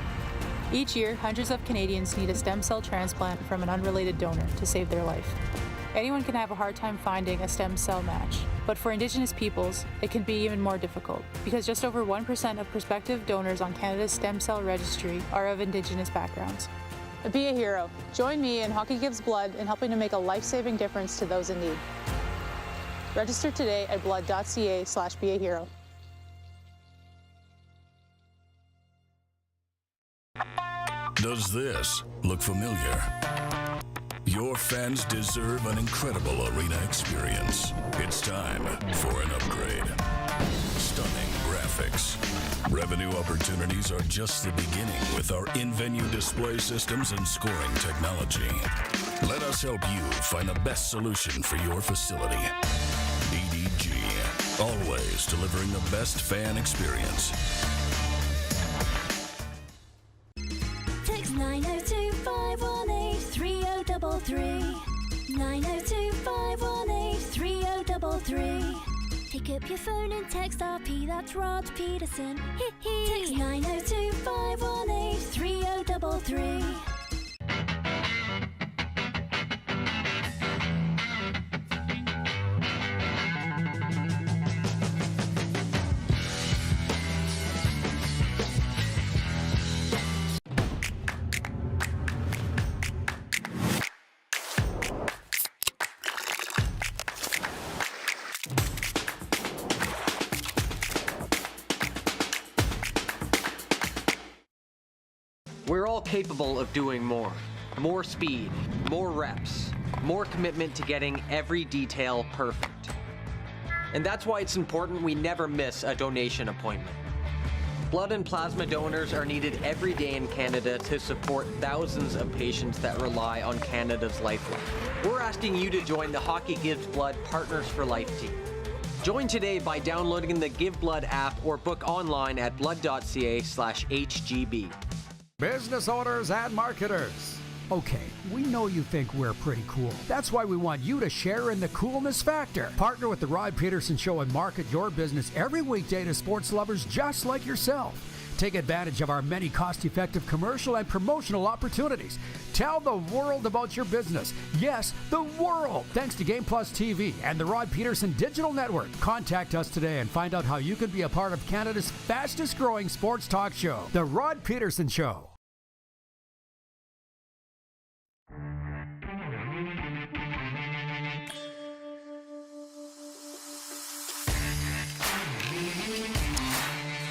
Each year, hundreds of Canadians need a stem cell transplant from an unrelated donor to save their life. Anyone can have a hard time finding a stem cell match, but for Indigenous peoples, it can be even more difficult, because just over 1% of prospective donors on Canada's stem cell registry are of Indigenous backgrounds. Be a hero. Join me in Hockey Gives Blood in helping to make a life-saving difference to those in need. Register today at blood.ca/beahero. Does this look familiar? Your fans deserve an incredible arena experience. It's time for an upgrade. Stunning graphics. Revenue opportunities are just the beginning with our in-venue display systems and scoring technology. Let us help you find the best solution for your facility. EDG, always delivering the best fan experience. Text 902-518-3033. 902-518-3033. Pick up your phone and text RP, that's Rod Pedersen. Text 902-518-3033. We're all capable of doing more. More speed, more reps, more commitment to getting every detail perfect. And that's why it's important we never miss a donation appointment. Blood and plasma donors are needed every day in Canada to support thousands of patients that rely on Canada's lifeline. We're asking you to join the Hockey Gives Blood Partners for Life team. Join today by downloading the Give Blood app or book online at blood.ca/HGB. Business owners and marketers. Okay, we know you think we're pretty cool. That's why we want you to share in the coolness factor. Partner with the Rod Pedersen Show and market your business every weekday to sports lovers just like yourself. Take advantage of our many cost-effective commercial and promotional opportunities. Tell the world about your business. Yes, the world. Thanks to Game Plus TV and the Rod Pedersen Digital Network. Contact us today and find out how you can be a part of Canada's fastest-growing sports talk show, The Rod Pedersen Show.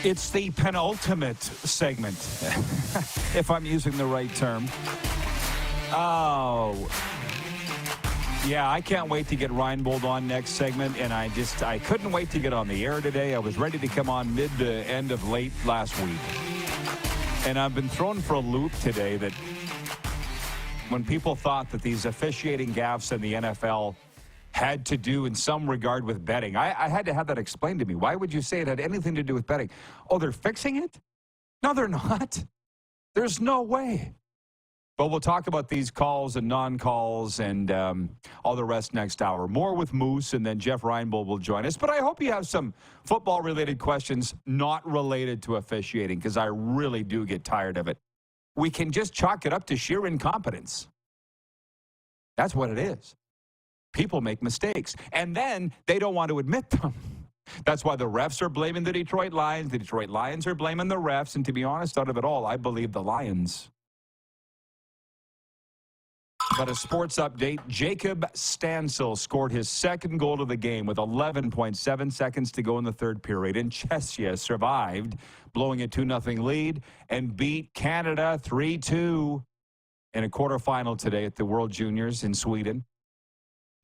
It's the penultimate segment, if I'm using the right term. Oh, yeah, I can't wait to get Reinebold on next segment, and I couldn't wait to get on the air today. I was ready to come on mid to end of late last week. And I've been thrown for a loop today that when people thought that these officiating gaffes in the NFL had to do in some regard with betting. I had to have that explained to me. Why would you say it had anything to do with betting? Oh, they're fixing it? No, they're not. There's no way. But we'll talk about these calls and non-calls and all the rest next hour. More with Moose, and then Jeff Reinebold will join us. But I hope you have some football-related questions not related to officiating, because I really do get tired of it. We can just chalk it up to sheer incompetence. That's what it is. People make mistakes, and then they don't want to admit them. That's why the refs are blaming the Detroit Lions. The Detroit Lions are blaming the refs, and to be honest, out of it all, I believe the Lions. But a sports update, Jacob Stansel scored his second goal of the game with 11.7 seconds to go in the third period, and Czechia survived, blowing a 2-0 lead, and beat Canada 3-2 in a quarterfinal today at the World Juniors in Sweden.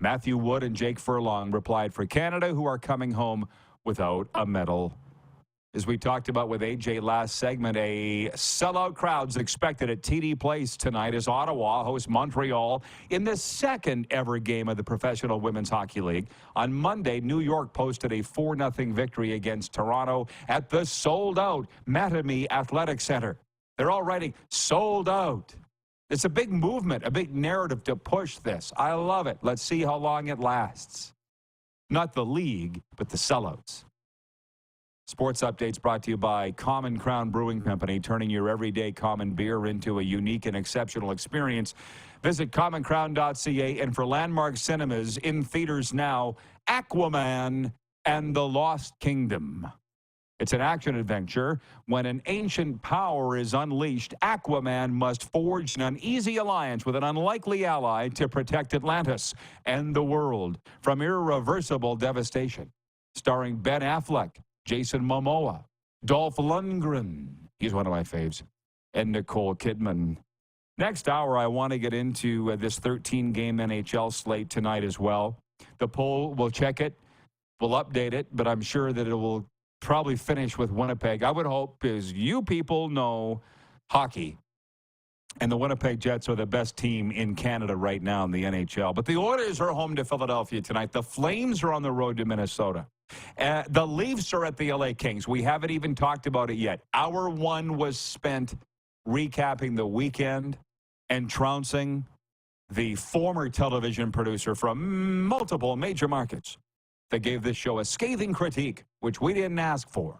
Matthew Wood and Jake Furlong replied for Canada, who are coming home without a medal. As we talked about with AJ last segment, a sellout crowd's expected at TD Place tonight as Ottawa hosts Montreal in the second ever game of the Professional Women's Hockey League. On Monday, New York posted a 4-0 victory against Toronto at the sold-out Mattamy Athletic Center. They're all writing sold out. It's a big movement, a big narrative to push this. I love it. Let's see how long it lasts. Not the league, but the sellouts. Sports updates brought to you by Common Crown Brewing Company, turning your everyday common beer into a unique and exceptional experience. Visit commoncrown.ca, and for Landmark Cinemas in theaters now, Aquaman and the Lost Kingdom. It's an action-adventure. When an ancient power is unleashed, Aquaman must forge an uneasy alliance with an unlikely ally to protect Atlantis and the world from irreversible devastation. Starring Ben Affleck, Jason Momoa, Dolph Lundgren, he's one of my faves, and Nicole Kidman. Next hour, I want to get into this 13-game NHL slate tonight as well. The poll, we'll check it, we'll update it, but I'm sure that it will probably finish with Winnipeg. I would hope, as you people know hockey, and the Winnipeg Jets are the best team in Canada right now in the NHL. But the Oilers are home to Philadelphia tonight. The Flames are on the road to Minnesota. The Leafs are at the LA Kings. We haven't even talked about it yet. Hour one was spent recapping the weekend and trouncing the former television producer from multiple major markets that gave this show a scathing critique, which we didn't ask for.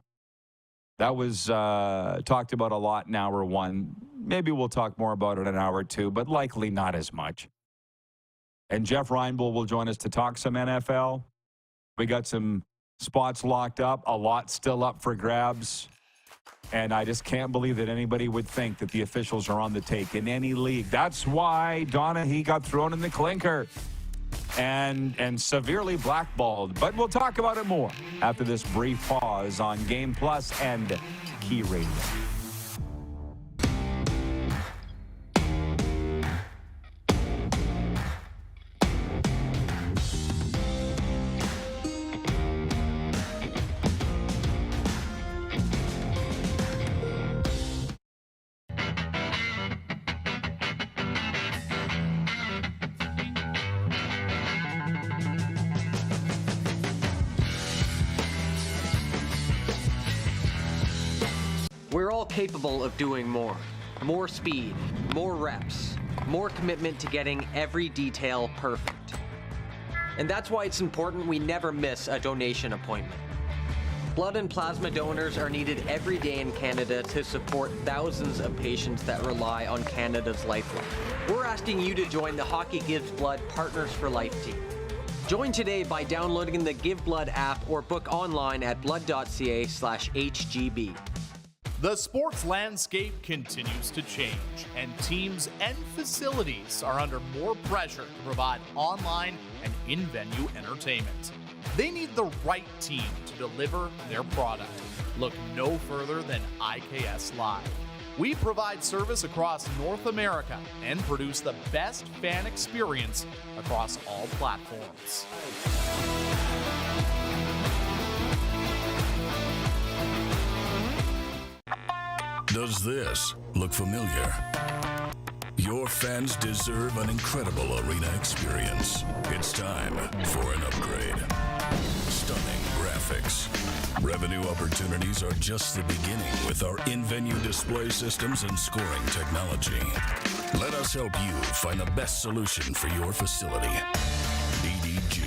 That was talked about a lot in hour one. Maybe we'll talk more about it in hour two, but likely not as much. And Jeff Reinebold will join us to talk some NFL. We got some spots locked up, a lot still up for grabs. And I just can't believe that anybody would think that the officials are on the take in any league. That's why Donaghy got thrown in the clinker and severely blackballed. But we'll talk about it more after this brief pause on Game Plus and Key Radio. We're all capable of doing more. More speed, more reps, more commitment to getting every detail perfect. And that's why it's important we never miss a donation appointment. Blood and plasma donors are needed every day in Canada to support thousands of patients that rely on Canada's lifeline. We're asking you to join the Hockey Gives Blood Partners for Life team. Join today by downloading the Give Blood app or book online at blood.ca/HGB. The sports landscape continues to change, and teams and facilities are under more pressure to provide online and in-venue entertainment. They need the right team to deliver their product. Look no further than IKS Live. We provide service across North America and produce the best fan experience across all platforms. Does this look familiar? Your fans deserve an incredible arena experience. It's time for an upgrade. Stunning graphics. Revenue opportunities are just the beginning with our in-venue display systems and scoring technology. Let us help you find the best solution for your facility. EDG,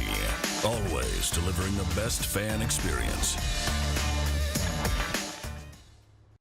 always delivering the best fan experience.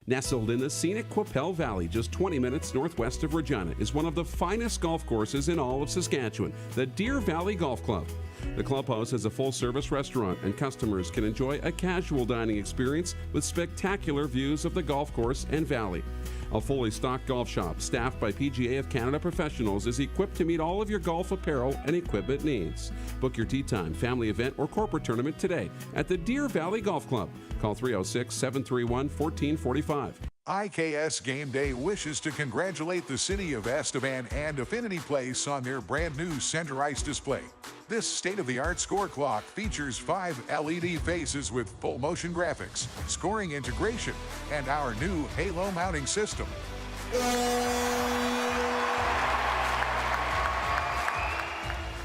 Nestled in the scenic Qu'Appelle Valley, just 20 minutes northwest of Regina, is one of the finest golf courses in all of Saskatchewan, the Deer Valley Golf Club. The clubhouse has a full-service restaurant, and customers can enjoy a casual dining experience with spectacular views of the golf course and valley. A fully stocked golf shop, staffed by PGA of Canada professionals, is equipped to meet all of your golf apparel and equipment needs. Book your tee time, family event, or corporate tournament today at the Deer Valley Golf Club. Call 306-731-1445. IKS Game Day wishes to congratulate the city of Estevan and Affinity Place on their brand new center ice display. This state-of-the-art score clock features 5 LED faces with full motion graphics, scoring integration, and our new halo mounting system.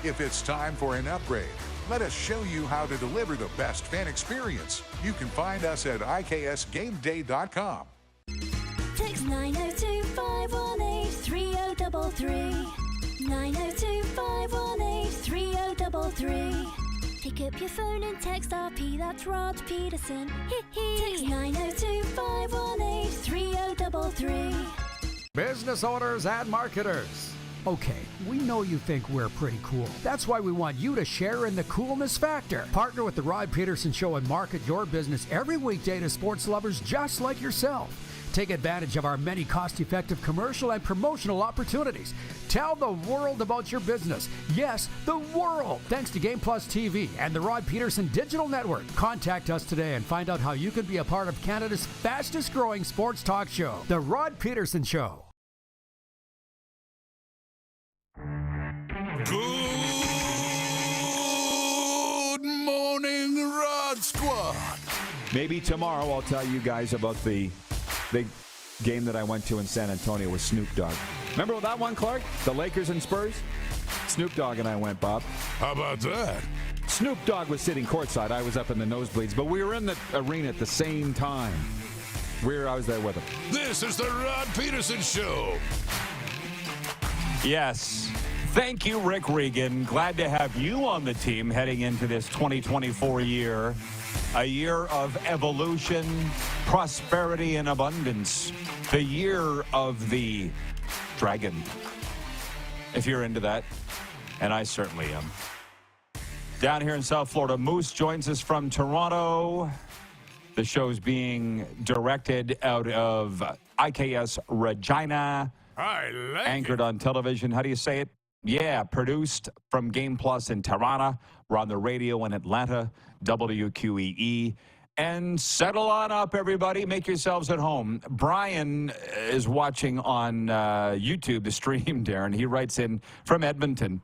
If it's time for an upgrade, let us show you how to deliver the best fan experience. You can find us at iksgameday.com. Text 902-518-3033. 902-518-3033. Pick up your phone and text RP, that's Rod Pedersen. Text 902-518-3033. Business owners and marketers. Okay, we know you think we're pretty cool. That's why we want you to share in the coolness factor. Partner with the Rod Pedersen Show and market your business every weekday to sports lovers just like yourself. Take advantage of our many cost-effective commercial and promotional opportunities. Tell the world about your business. Yes, the world. Thanks to Game Plus TV and the Rod Pedersen Digital Network. Contact us today and find out how you can be a part of Canada's fastest-growing sports talk show, The Rod Pedersen Show. Good morning, Rod Squad. Maybe tomorrow I'll tell you guys about the big game that I went to in San Antonio with Snoop Dogg. Remember that one, Clark? The Lakers and Spurs? Snoop Dogg and I went, Bob. How about that? Snoop Dogg was sitting courtside. I was up in the nosebleeds, but we were in the arena at the same time. I was there with him. This is the Rod Pedersen Show. Yes. Thank you, Rick Regan. Glad to have you on the team heading into this 2024 year. A year of evolution, prosperity, and abundance. The year of the dragon. If you're into that, and I certainly am. Down here in South Florida, Moose joins us from Toronto. The show's being directed out of IKS Regina. I like Anchored on television. How do you say it? Yeah, produced from Game Plus in Toronto. We're on the radio in Atlanta, WQEE. And settle on up, everybody. Make yourselves at home. Brian is watching on YouTube, the stream, Darren. He writes in from Edmonton.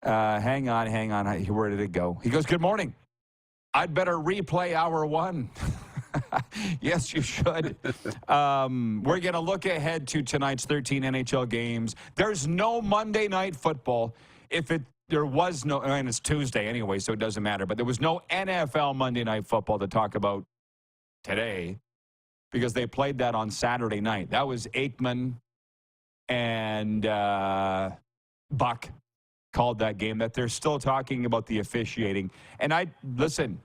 Hang on. Where did it go? He goes, good morning. I'd better replay hour one. Yes, you should. We're going to look ahead to tonight's 13 NHL games. There's no Monday Night Football. There was no, and it's Tuesday anyway, so it doesn't matter. But there was no NFL Monday Night Football to talk about today because they played that on Saturday night. That was Aikman and Buck called that game that they're still talking about the officiating. And listen,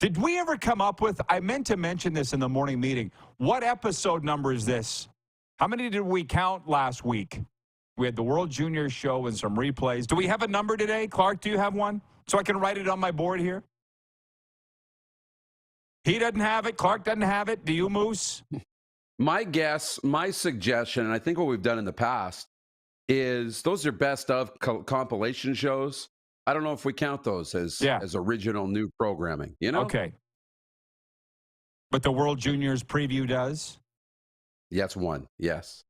Did we ever come up with, I meant to mention this in the morning meeting, what episode number is this? How many did we count last week? We had the World Junior show and some replays. Do we have a number today? Clark, do you have one? So I can write it on my board here. He doesn't have it. Clark doesn't have it. Do you, Moose? My guess, my suggestion, and I think what we've done in the past, is those are best of compilation shows. I don't know if we count those as original new programming, you know? Okay. But the World Juniors preview does? Yes, one. Yes.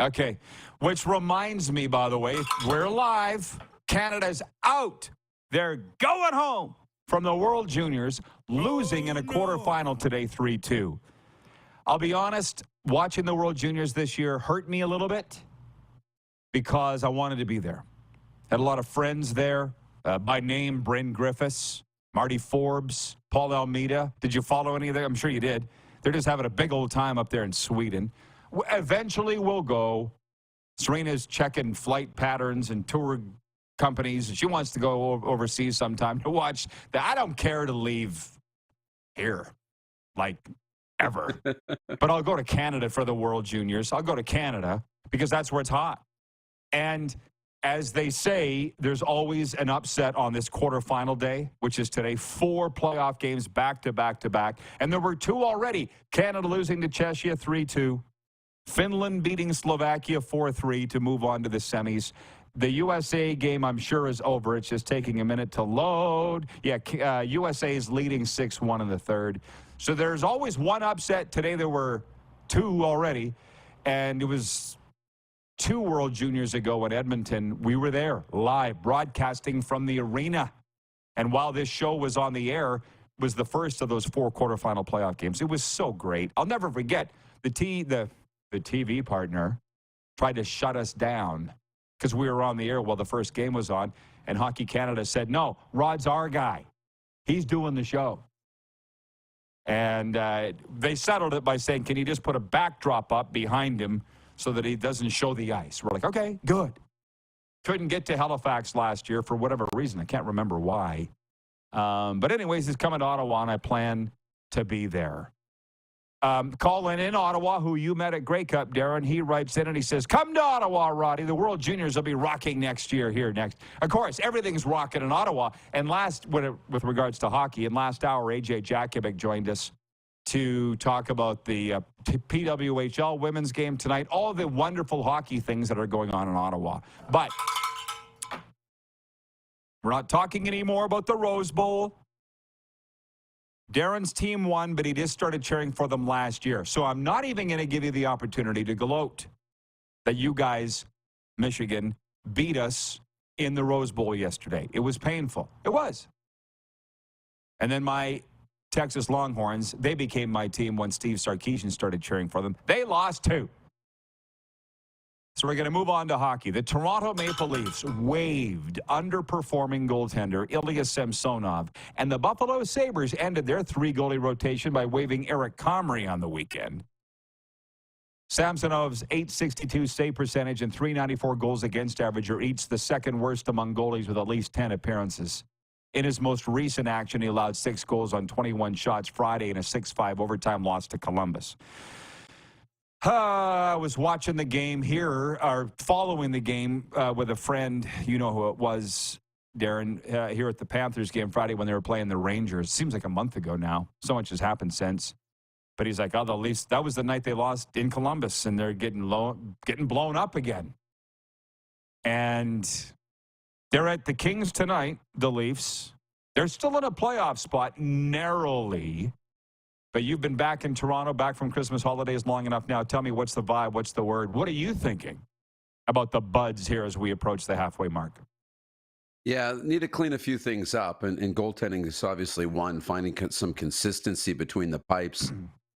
Okay. Which reminds me, by the way, we're live. Canada's out. They're going home from the World Juniors, losing in a quarterfinal today, 3-2. I'll be honest, watching the World Juniors this year hurt me a little bit because I wanted to be there. Had a lot of friends there. By name, Bryn Griffiths, Marty Forbes, Paul Almeida. Did you follow any of them? I'm sure you did. They're just having a big old time up there in Sweden. Eventually, we'll go. Serena's checking flight patterns and tour companies. She wants to go overseas sometime to watch. I don't care to leave here, like, ever. But I'll go to Canada for the World Juniors. I'll go to Canada because that's where it's hot. And as they say, there's always an upset on this quarterfinal day, which is today. 4 playoff games back to back to back. And there were 2 already. Canada losing to Czechia 3-2. Finland beating Slovakia 4-3 to move on to the semis. The USA game, I'm sure, is over. It's just taking a minute to load. Yeah, USA is leading 6-1 in the third. So there's always one upset. Today there were 2 already. And it was 2 World Juniors ago in Edmonton. We were there live broadcasting from the arena. And while this show was on the air, was the first of those 4 quarterfinal playoff games. It was so great. I'll never forget the TV partner tried to shut us down because we were on the air while the first game was on. And Hockey Canada said, no, Rod's our guy. He's doing the show. And they settled it by saying, can you just put a backdrop up behind him so that he doesn't show the ice? We're like, okay, good. Couldn't get to Halifax last year for whatever reason. I can't remember why. But anyways, he's coming to Ottawa, and I plan to be there. Colin in Ottawa, who you met at Grey Cup, Darren, he writes in and he says, come to Ottawa, Roddy. The World Juniors will be rocking next year here next. Of course, everything's rocking in Ottawa. And with regards to hockey, in last hour, AJ Jakovic joined us to talk about the PWHL women's game tonight, all the wonderful hockey things that are going on in Ottawa. But we're not talking anymore about the Rose Bowl. Darren's team won, but he just started cheering for them last year. So I'm not even going to give you the opportunity to gloat that you guys, Michigan, beat us in the Rose Bowl yesterday. It was painful. It was. And then my Texas Longhorns, they became my team when Steve Sarkisian started cheering for them. They lost 2. So we're going to move on to hockey. The Toronto Maple Leafs waived underperforming goaltender Ilya Samsonov, and the Buffalo Sabres ended their 3-goalie rotation by waiving Eric Comrie on the weekend. Samsonov's .862 save percentage and .394 goals against average are each the second worst among goalies with at least 10 appearances. In his most recent action, he allowed 6 goals on 21 shots Friday in a 6-5 overtime loss to Columbus. I was watching the game here, or following the game with a friend. You know who it was, Darren, here at the Panthers game Friday when they were playing the Rangers. Seems like a month ago now. So much has happened since. But he's like, oh, the Leafs, that was the night they lost in Columbus, and they're getting blown up again. And they're at the Kings tonight, the Leafs. They're still in a playoff spot, narrowly. But you've been back in Toronto, back from Christmas holidays long enough now. Tell me, what's the vibe? What's the word? What are you thinking about the buds here as we approach the halfway mark? Yeah, need to clean a few things up. And goaltending is obviously one, finding some consistency between the pipes.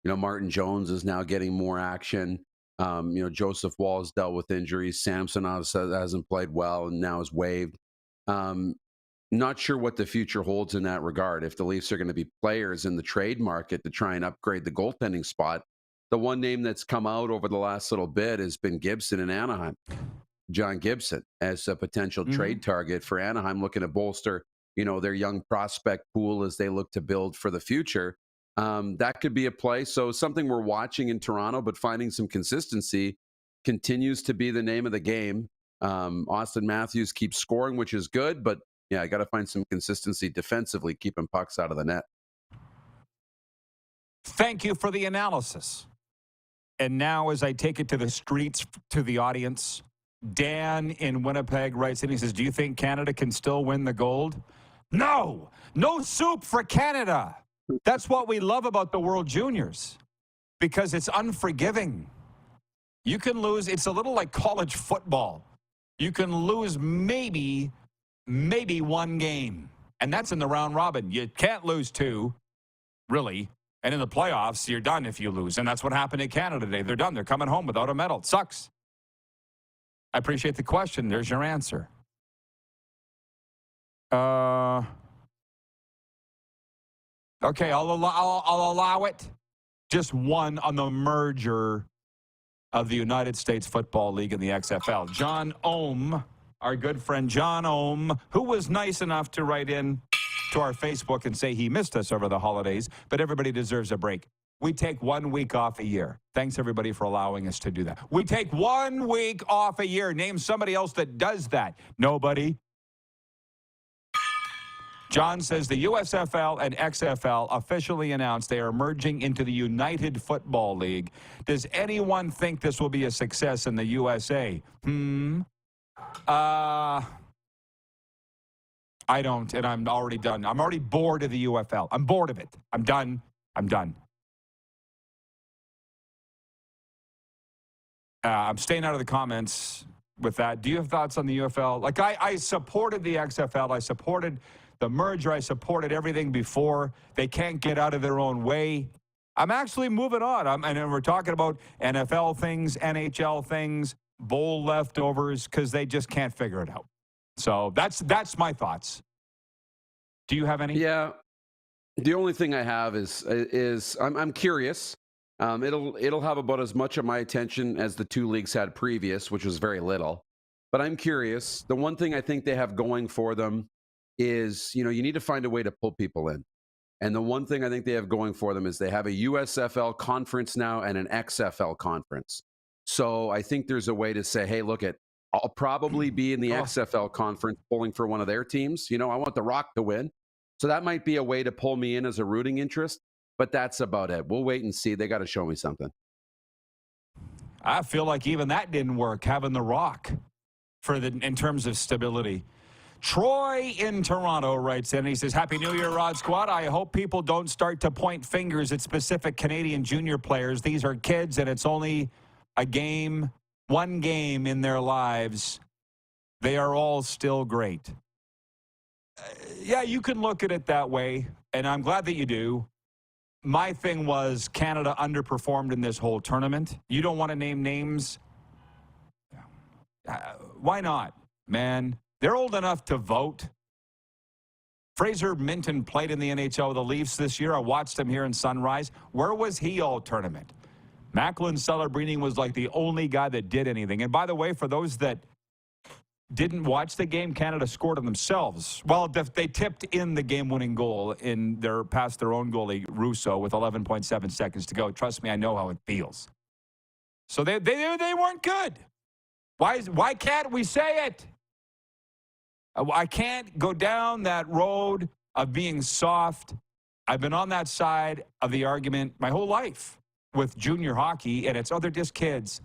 You know, Martin Jones is now getting more action. Joseph Wall has dealt with injuries. Samsonov hasn't played well and now is waived. Not sure what the future holds in that regard. If the Leafs are going to be players in the trade market to try and upgrade the goaltending spot, the one name that's come out over the last little bit has been Gibson in Anaheim. John Gibson as a potential trade target for Anaheim, looking to bolster their young prospect pool as they look to build for the future. That could be a play. So something we're watching in Toronto, but finding some consistency continues to be the name of the game. Austin Matthews keeps scoring, which is good, but yeah, I got to find some consistency defensively, keeping pucks out of the net. Thank you for the analysis. And now, as I take it to the streets, to the audience, Dan in Winnipeg writes in, he says, do you think Canada can still win the gold? No! No soup for Canada! That's what we love about the World Juniors, because it's unforgiving. You can lose. It's a little like college football. You can lose maybe one game, and that's in the round robin. You can't lose two, really. And in the playoffs, you're done if you lose. And that's what happened in Canada today. They're done. They're coming home without a medal. It sucks. I appreciate the question. There's your answer. Okay, I'll allow it. Just one on the merger of the United States Football League and the XFL. John Ohm, our good friend John Ohm, who was nice enough to write in to our Facebook and say he missed us over the holidays, but everybody deserves a break. We take 1 week off a year. Thanks, everybody, for allowing us to do that. We take 1 week off a year. Name somebody else that does that. Nobody. John says the USFL and XFL officially announced they are merging into the United Football League. Does anyone think this will be a success in the USA? I don't, and I'm already done. I'm already bored of the UFL. I'm bored of it. I'm done. I'm done. I'm staying out of the comments with that. Do you have thoughts on the UFL? Like, I supported the XFL. I supported the merger. I supported everything before. They can't get out of their own way. I'm actually moving on. And we're talking about NFL things, NHL things, bowl leftovers, because they just can't figure it out. So that's my thoughts. Do you have any? Yeah. The only thing I have is I'm curious. It'll have about as much of my attention as the two leagues had previous, which was very little. But I'm curious. The one thing I think they have going for them is, you need to find a way to pull people in. And the one thing I think they have going for them is they have a USFL conference now and an XFL conference. So I think there's a way to say, hey, look, I'll probably be in the XFL conference pulling for one of their teams. I want the Rock to win. So that might be a way to pull me in as a rooting interest. But that's about it. We'll wait and see. They got to show me something. I feel like even that didn't work, having the Rock in terms of stability. Troy in Toronto writes in, he says, Happy New Year, Rod Squad. I hope people don't start to point fingers at specific Canadian junior players. These are kids, and it's only one game in their lives. They are all still great. Yeah, you can look at it that way, and I'm glad that you do. My thing was Canada underperformed in this whole tournament. You don't want to name names? Why not, man? They're old enough to vote. Fraser Minton played in the NHL with the Leafs this year. I watched him here in Sunrise. Where was he all tournament? Macklin Celebrini was like the only guy that did anything. And by the way, for those that didn't watch the game, Canada scored on themselves. Well, they tipped in the game-winning goal past their own goalie, Russo, with 11.7 seconds to go. Trust me, I know how it feels. So they weren't good. Why can't we say it? I can't go down that road of being soft. I've been on that side of the argument my whole life with junior hockey, and they're just kids.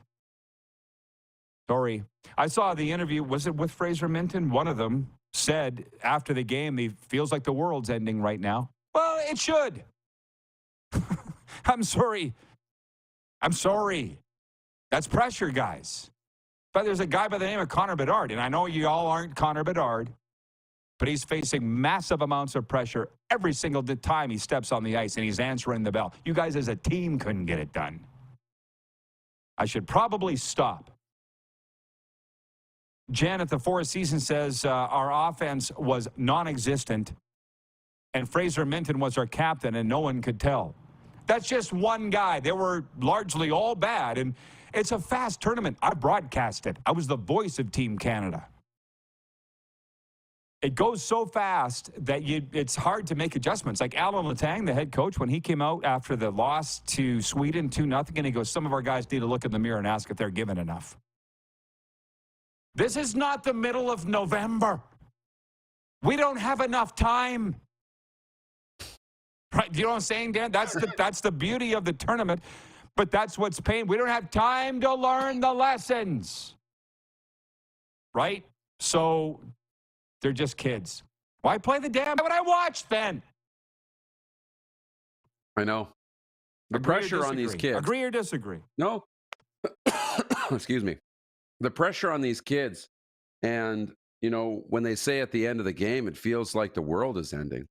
Sorry. I saw the interview, was it with Fraser Minton? One of them said after the game, he feels like the world's ending right now. Well, it should. I'm sorry. That's pressure, guys. But there's a guy by the name of Connor Bedard, and I know you all aren't Connor Bedard, but he's facing massive amounts of pressure every single time he steps on the ice, and he's answering the bell. You guys as a team couldn't get it done. I should probably stop. Janet, the Four Seasons says our offense was non-existent, and Fraser Minton was our captain, and no one could tell. That's just one guy. They were largely all bad, and it's a fast tournament. I broadcast it. I was the voice of Team Canada. it goes so fast that it's hard to make adjustments. Like Alan Letang, the head coach, when he came out after the loss to Sweden 2-0, and he goes, some of our guys need to look in the mirror and ask if they're given enough. This is not the middle of November. We don't have enough time. Right? Do you know what I'm saying, Dan? That's the beauty of the tournament, but that's what's pain. We don't have time to learn the lessons. Right? So they're just kids. Why play the damn? Why would I watch then? I know. The Agree pressure on these kids. Agree or disagree? No. Excuse me. The pressure on these kids. And, you know, when they say at the end of the game, it feels like the world is ending.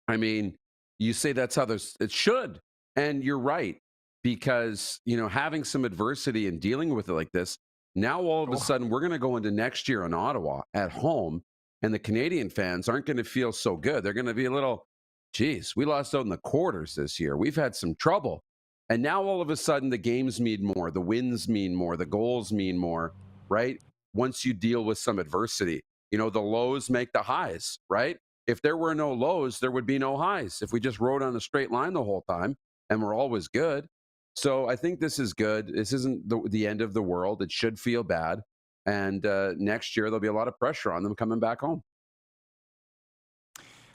I mean, you say that's how it should. And you're right. Because, you know, having some adversity and dealing with it like this, now all of a sudden we're going to go into next year in Ottawa at home. And the Canadian fans aren't going to feel so good. They're going to be a little, geez, we lost out in the quarters this year. We've had some trouble. And now all of a sudden the games mean more. The wins mean more. The goals mean more, right? Once you deal with some adversity, you know, the lows make the highs, right? If there were no lows, there would be no highs. If we just rode on a straight line the whole time and we're always good. So I think this is good. This isn't the end of the world. It should feel bad. And next year, there'll be a lot of pressure on them coming back home.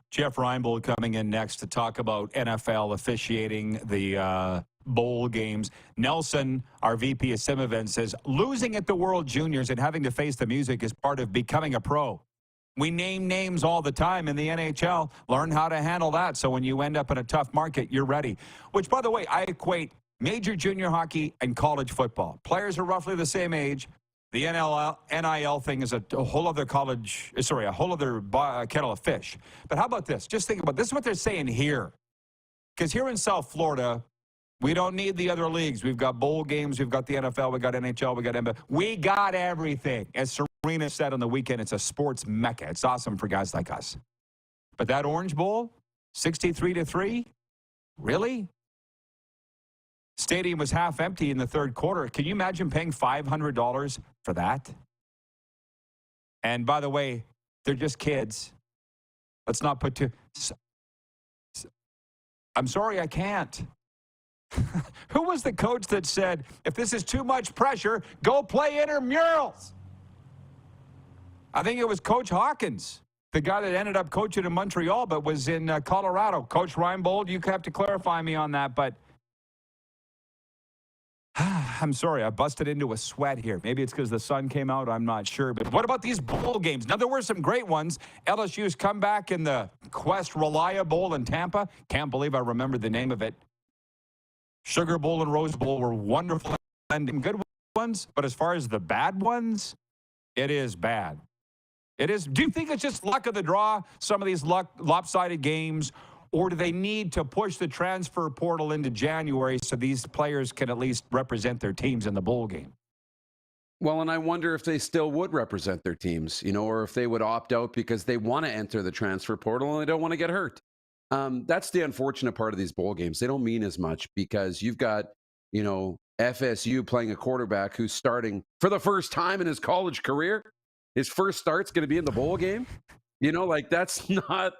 Jeff Reinebold coming in next to talk about NFL officiating the bowl games. Nelson, our VP of Sim Events, says losing at the World Juniors and having to face the music is part of becoming a pro. We name names all the time in the NHL. Learn how to handle that so when you end up in a tough market, you're ready. Which, by the way, I equate major junior hockey and college football. Players are roughly the same age. The NIL thing is a whole other kettle of fish. But how about this? Just think about this is what they're saying here. Because here in South Florida, we don't need the other leagues. We've got bowl games. We've got the NFL. We've got NHL. We've got NBA. We got everything. As Serena said on the weekend, it's a sports mecca. It's awesome for guys like us. But that Orange Bowl, 63-3, really? Stadium was half empty in the third quarter. Can you imagine paying $500 for that? And by the way, they're just kids. Let's not put too... I'm sorry, I can't. Who was the coach that said, if this is too much pressure, go play intramurals? I think it was Coach Hawkins, the guy that ended up coaching in Montreal but was in Colorado. Coach Reinebold, you have to clarify me on that, but I'm sorry, I busted into a sweat here. Maybe it's because the sun came out, I'm not sure. But what about these bowl games? Now, there were some great ones. LSU's comeback in the Quest Relia Bowl in Tampa. Can't believe I remember the name of it. Sugar Bowl and Rose Bowl were wonderful and good ones. But as far as the bad ones, it is bad. It is. Do you think it's just luck of the draw, some of these lopsided games? Or do they need to push the transfer portal into January so these players can at least represent their teams in the bowl game? Well, and I wonder if they still would represent their teams, you know, or if they would opt out because they want to enter the transfer portal and they don't want to get hurt. That's the unfortunate part of these bowl games. They don't mean as much because you've got, you know, FSU playing a quarterback who's starting for the first time in his college career. His first start's going to be in the bowl game. You know, like that's not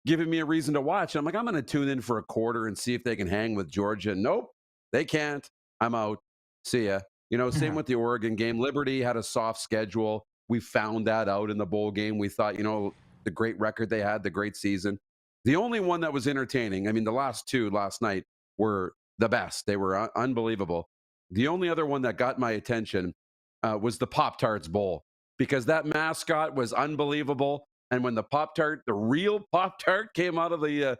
giving me a reason to watch. I'm like, I'm going to tune in for a quarter and see if they can hang with Georgia. Nope, they can't. I'm out. See ya. You know, same with the Oregon game. Liberty had a soft schedule. We found that out in the bowl game. We thought, you know, the great record they had, the great season. The only one that was entertaining, I mean, the last two last night were the best. They were unbelievable. The only other one that got my attention was the Pop-Tarts Bowl because that mascot was unbelievable. And when the Pop-Tart, the real Pop-Tart came out of the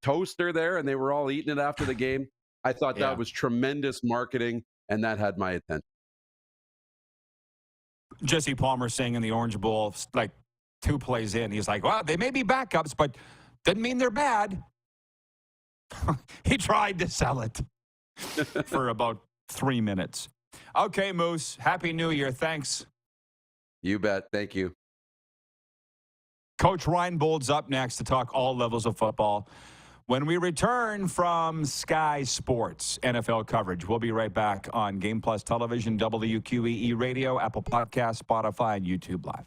toaster there and they were all eating it after the game, I thought that was tremendous marketing and that had my attention. Jesse Palmer saying in the Orange Bowl, like 2 plays in, he's like, well, they may be backups, but doesn't mean they're bad. He tried to sell it for about 3 minutes. Okay, Moose, Happy New Year. Thanks. You bet. Thank you. Coach Reinebold's up next to talk all levels of football. When we return from Sky Sports NFL coverage, we'll be right back on Game Plus Television, WQEE Radio, Apple Podcasts, Spotify, and YouTube Live.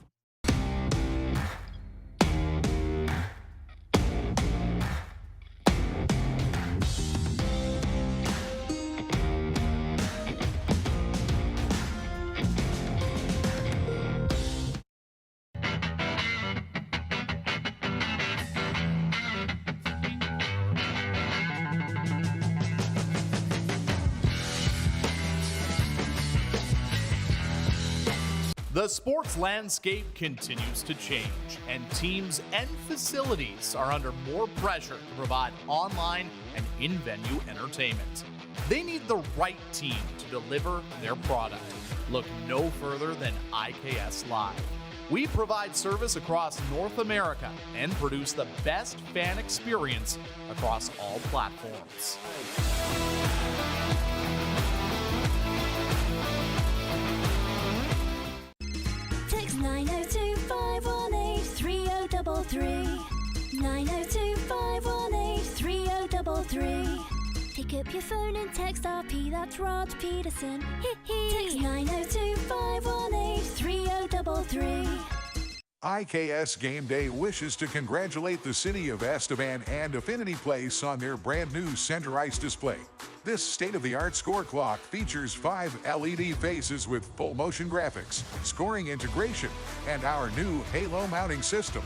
The sports landscape continues to change, and teams and facilities are under more pressure to provide online and in-venue entertainment. They need the right team to deliver their product. Look no further than IKS Live. We provide service across North America and produce the best fan experience across all platforms. Text 902-518-3033. 902-518-3033. Pick up your phone and text RP, that's Rod Pedersen. Text 902-518-3033. IKS Game Day wishes to congratulate the city of Estevan and Affinity Place on their brand new center ice display. This state-of-the-art score clock features 5 LED faces with full motion graphics, scoring integration, and our new halo mounting system.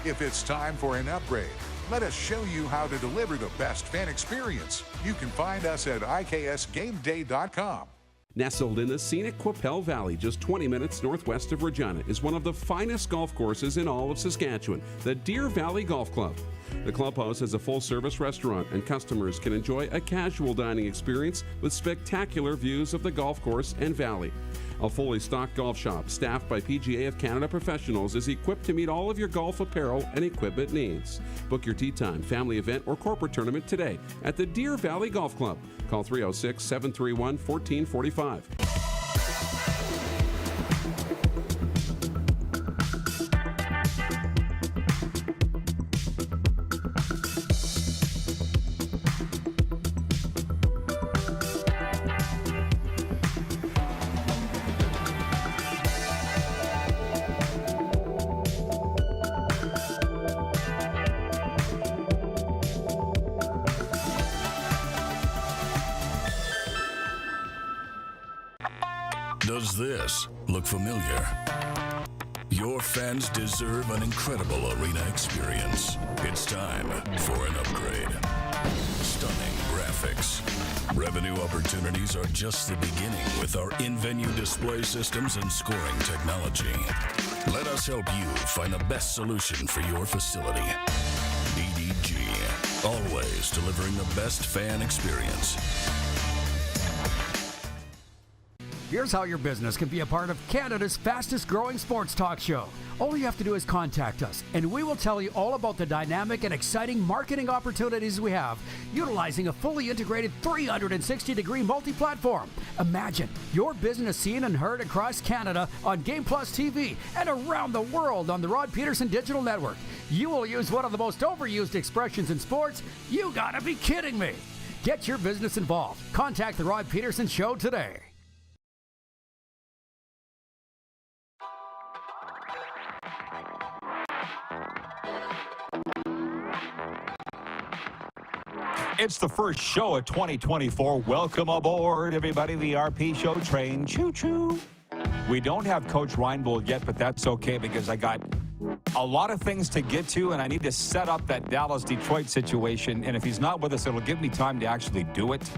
If it's time for an upgrade, let us show you how to deliver the best fan experience. You can find us at IKSGameDay.com. Nestled in the scenic Qu'Appelle Valley, just 20 minutes northwest of Regina, is one of the finest golf courses in all of Saskatchewan, the Deer Valley Golf Club. The clubhouse has a full-service restaurant, and customers can enjoy a casual dining experience with spectacular views of the golf course and valley. A fully stocked golf shop, staffed by PGA of Canada professionals, is equipped to meet all of your golf apparel and equipment needs. Book your tee time, family event, or corporate tournament today at the Deer Valley Golf Club. Call 306-731-1445. Does this look familiar? Your fans deserve an incredible arena experience. It's time for an upgrade. Stunning graphics. Revenue opportunities are just the beginning with our in-venue display systems and scoring technology. Let us help you find the best solution for your facility. EDG, always delivering the best fan experience. Here's how your business can be a part of Canada's fastest growing sports talk show. All you have to do is contact us, and we will tell you all about the dynamic and exciting marketing opportunities we have, utilizing a fully integrated 360-degree multi-platform. Imagine your business seen and heard across Canada on Game Plus TV and around the world on the Rod Pedersen Digital Network. You will use one of the most overused expressions in sports. You gotta be kidding me. Get your business involved. Contact the Rod Pedersen Show today. It's the first show of 2024. Welcome aboard, everybody. The RP Show train. Choo-choo. We don't have Coach Reinebold yet, but that's okay because I got a lot of things to get to, and I need to set up that Dallas-Detroit situation. And if he's not with us, it'll give me time to actually do it.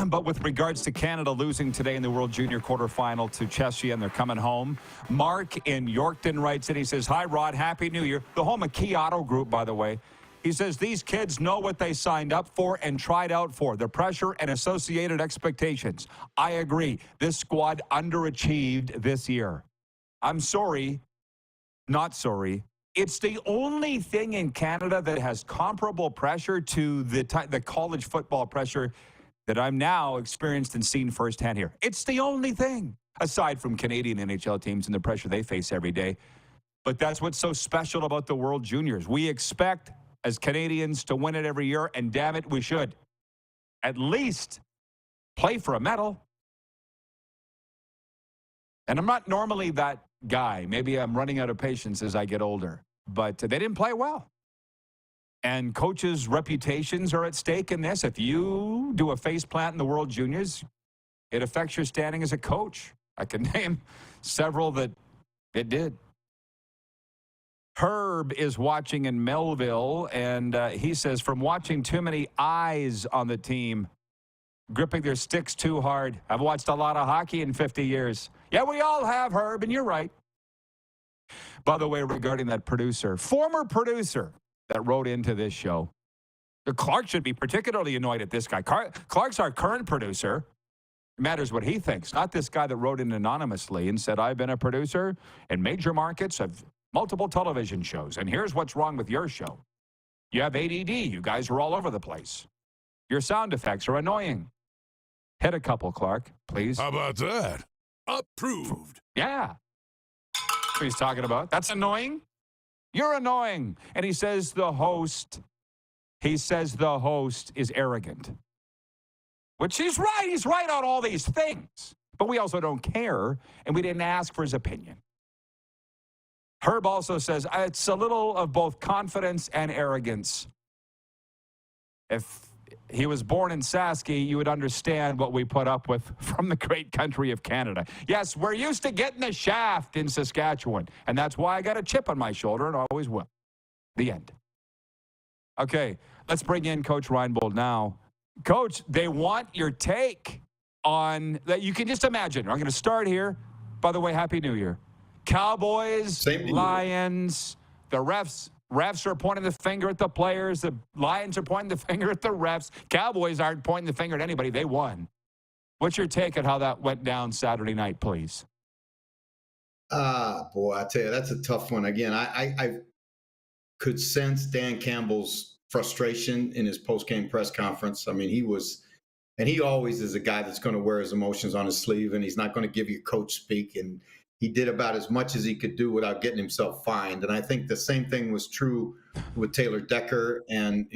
But with regards to Canada losing today in the World Junior quarterfinal to Czechia, and they're coming home, Mark in Yorkton writes in. He says, "Hi, Rod. Happy New Year." The home of Key Auto Group, by the way. He says, "These kids know what they signed up for and tried out for, the pressure and associated expectations." I agree. This squad underachieved this year. I'm sorry, not sorry. It's the only thing in Canada that has comparable pressure to the college football pressure that I'm now experienced and seen firsthand here. It's the only thing, aside from Canadian NHL teams and the pressure they face every day. But that's what's so special about the World Juniors. We expect, as Canadians, to win it every year, and damn it, we should. At least play for a medal. And I'm not normally that guy. Maybe I'm running out of patience as I get older. But they didn't play well. And coaches' reputations are at stake in this. If you do a faceplant in the World Juniors, it affects your standing as a coach. I can name several that it did. Herb is watching in Melville, and he says, "From watching too many eyes on the team, gripping their sticks too hard. I've watched a lot of hockey in 50 years. Yeah, we all have, Herb, and you're right. By the way, regarding that former producer that wrote into this show, Clark should be particularly annoyed at this guy. Clark's our current producer. It matters what he thinks, not this guy that wrote in anonymously and said, I've been a producer in major markets of multiple television shows, and here's what's wrong with your show. You have ADD. You guys are all over the place. Your sound effects are annoying. Hit a couple, Clark, please. How about that? Approved. Yeah. What he's talking about. That's annoying. You're annoying. And he says the host is arrogant. Which he's right. He's right on all these things. But we also don't care, and we didn't ask for his opinion. Herb also says it's a little of both confidence and arrogance. If he was born in Sasky, you would understand what we put up with from the great country of Canada. Yes, we're used to getting the shaft in Saskatchewan, and that's why I got a chip on my shoulder and always will. The end. Okay, let's bring in Coach Reinebold now. Coach, they want your take on that. You can just imagine. I'm going to start here. By the way, Happy New Year. Cowboys, Lions, the refs are pointing the finger at the players. The Lions are pointing the finger at the refs. Cowboys aren't pointing the finger at anybody. They won. What's your take on how that went down Saturday night, please? Boy, I tell you, that's a tough one. Again, I could sense Dan Campbell's frustration in his post-game press conference. I mean, he always is a guy that's going to wear his emotions on his sleeve, and he's not going to give you coach speak. And he did about as much as he could do without getting himself fined. And I think the same thing was true with Taylor Decker and,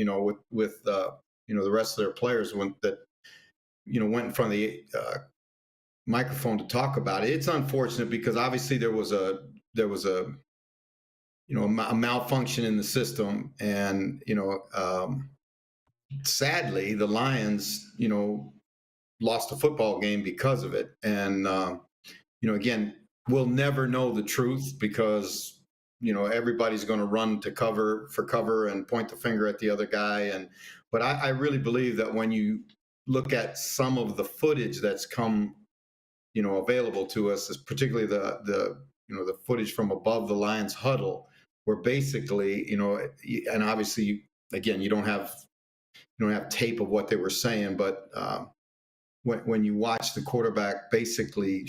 with the rest of their players went in front of the microphone to talk about it. It's unfortunate because obviously there was a malfunction in the system. And, sadly, the Lions, lost a football game because of it. And, again, we'll never know the truth because, everybody's going to run to cover and point the finger at the other guy. But I really believe that when you look at some of the footage that's come, available to us, is particularly the footage from above the Lions huddle, where basically, and obviously, again, you don't have tape of what they were saying, but when you watch the quarterback basically,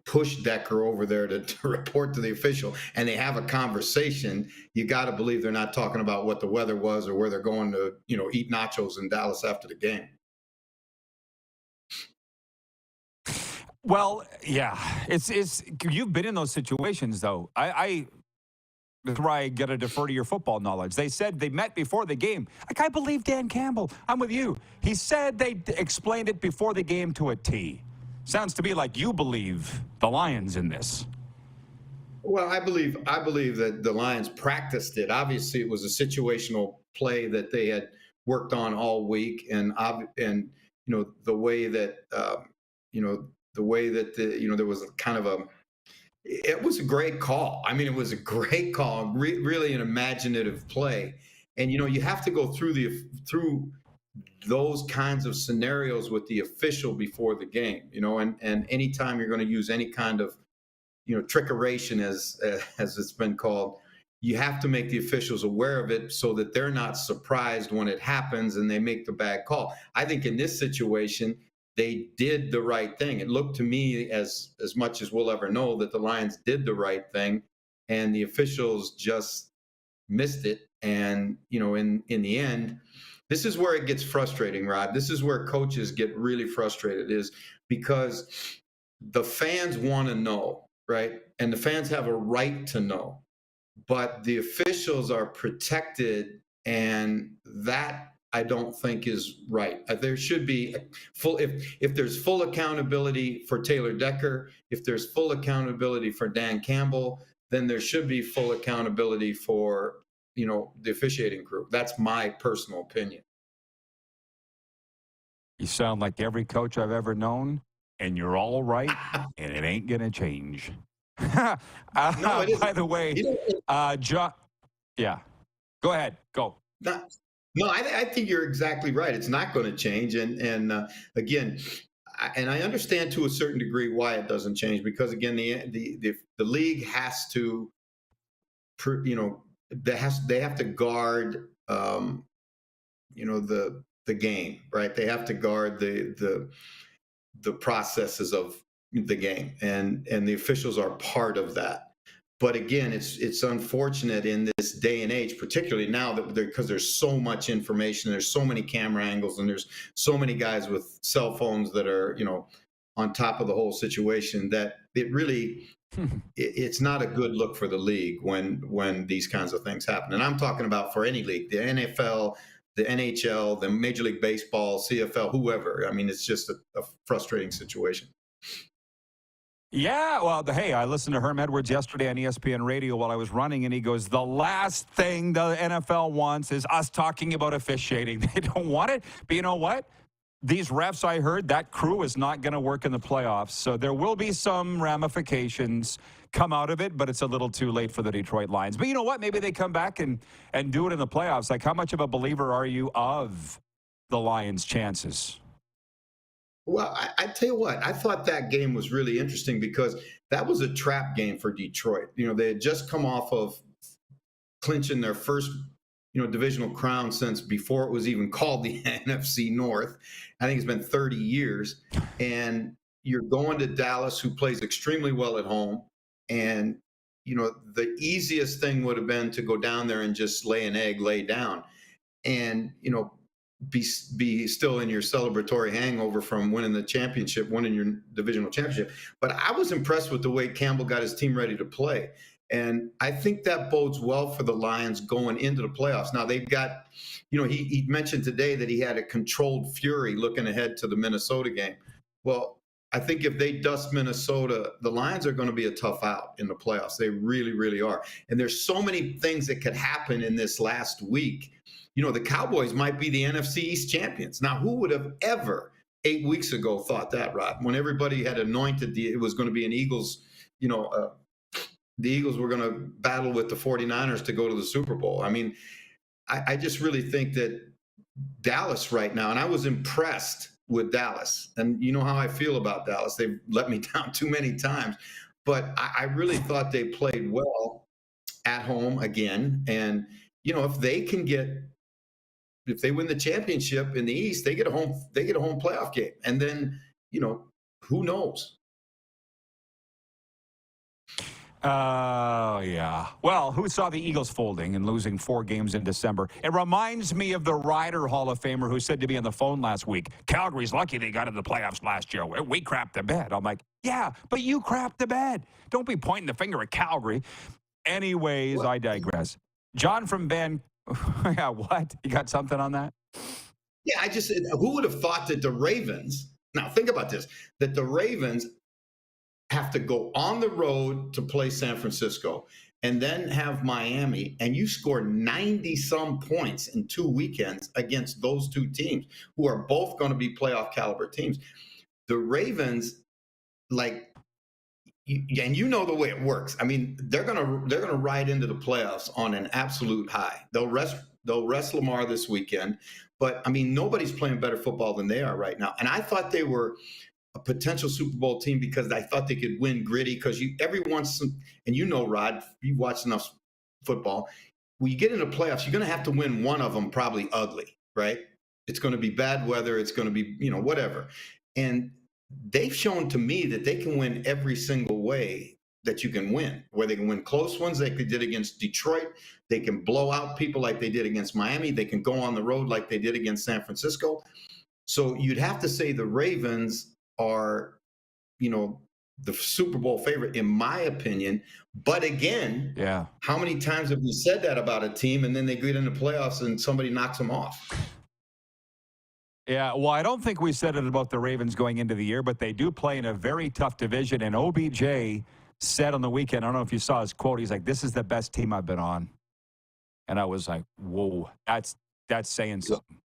push Decker over there to report to the official, and they have a conversation, you got to believe they're not talking about what the weather was or where they're going to, eat nachos in Dallas after the game. Well, yeah, it's you've been in those situations though. That's why I got to defer to your football knowledge. They said they met before the game. I believe Dan Campbell. I'm with you. He said they explained it before the game to a T. Sounds to me like you believe the Lions in this. Well, I believe that the Lions practiced it. Obviously, it was a situational play that they had worked on all week, and the way that there was kind of it was a great call. I mean, it was a great call, really an imaginative play. And, you have to go through those kinds of scenarios with the official before the game, and anytime you're going to use any kind of, trickeration as it's been called, you have to make the officials aware of it so that they're not surprised when it happens and they make the bad call. I think in this situation, they did the right thing. It looked to me, as much as we'll ever know, that the Lions did the right thing, and the officials just missed it. And, in the end, this is where it gets frustrating, Rod. This is where coaches get really frustrated, is because the fans want to know, right? And the fans have a right to know, but the officials are protected, and that I don't think is right. There should be if there's full accountability for Taylor Decker, if there's full accountability for Dan Campbell, then there should be full accountability for, the officiating crew. That's my personal opinion. You sound like every coach I've ever known, and you're all right, and it ain't going to change. No, it isn't. By the way, John, yeah, go ahead, go. No, I think you're exactly right. It's not going to change. And again, I understand to a certain degree why it doesn't change, because again, the league has to, they have to guard, the game, right? They have to guard the processes of the game, and the officials are part of that. But again, it's unfortunate in this day and age, particularly now that because there's so much information, there's so many camera angles, and there's so many guys with cell phones that are, on top of the whole situation, that it really it's not a good look for the league when these kinds of things happen. And I'm talking about for any league, the NFL, the NHL, the Major League Baseball, CFL, whoever. I mean, it's just a frustrating situation. Yeah, well, hey, I listened to Herm Edwards yesterday on ESPN Radio while I was running, and he goes, the last thing the NFL wants is us talking about officiating. They don't want it, but you know what? These refs, I heard, that crew is not going to work in the playoffs, so there will be some ramifications come out of it, but it's a little too late for the Detroit Lions. But you know what? Maybe they come back and do it in the playoffs. Like, how much of a believer are you of the Lions' chances? Well, I tell you what, I thought that game was really interesting because that was a trap game for Detroit. They had just come off of clinching their first, divisional crown since before it was even called the NFC North. I think it's been 30 years. And you're going to Dallas, who plays extremely well at home. And, the easiest thing would have been to go down there and just lay an egg, lay down. And, be still in your celebratory hangover from winning the championship, winning your divisional championship. But I was impressed with the way Campbell got his team ready to play. And I think that bodes well for the Lions going into the playoffs. Now they've got, he mentioned today that he had a controlled fury looking ahead to the Minnesota game. Well, I think if they dust Minnesota, the Lions are going to be a tough out in the playoffs. They really, really are. And there's so many things that could happen in this last week. The Cowboys might be the NFC East champions. Now, who would have ever 8 weeks ago thought that, Rod, when everybody had anointed it was going to be an Eagles, the Eagles were going to battle with the 49ers to go to the Super Bowl. I mean, I just really think that Dallas right now, and I was impressed with Dallas. And you know how I feel about Dallas. They've let me down too many times. But I really thought they played well at home again. And, if they win the championship in the East, they get a home playoff game. And then, who knows? Yeah. Well, who saw the Eagles folding and losing 4 games in December? It reminds me of the Ryder Hall of Famer who said to me on the phone last week, Calgary's lucky they got into the playoffs last year. We crapped the bed. I'm like, yeah, but you crapped the bed. Don't be pointing the finger at Calgary. Anyways, I digress. John from Ben. Yeah, what? You got something on that? Yeah, who would have thought that the Ravens, now think about this, that the Ravens have to go on the road to play San Francisco and then have Miami, and you score 90-some points in 2 weekends against those two teams who are both going to be playoff caliber teams. The Ravens, and the way it works. I mean, they're gonna ride into the playoffs on an absolute high. They'll rest Lamar this weekend, but I mean, nobody's playing better football than they are right now. And I thought they were a potential Super Bowl team because I thought they could win gritty. Because Rod, you watch enough football. When you get into playoffs, you're gonna have to win one of them probably ugly, right? It's going to be bad weather. It's going to be whatever, and they've shown to me that they can win every single way that you can win, where they can win close ones like they did against Detroit. They can blow out people like they did against Miami. They can go on the road like they did against San Francisco. So you'd have to say the Ravens are, the Super Bowl favorite, in my opinion. But again, how many times have we said that about a team and then they get into playoffs and somebody knocks them off? Yeah, well, I don't think we said it about the Ravens going into the year, but they do play in a very tough division. And OBJ said on the weekend, I don't know if you saw his quote, he's like, this is the best team I've been on. And I was like, whoa, that's saying something.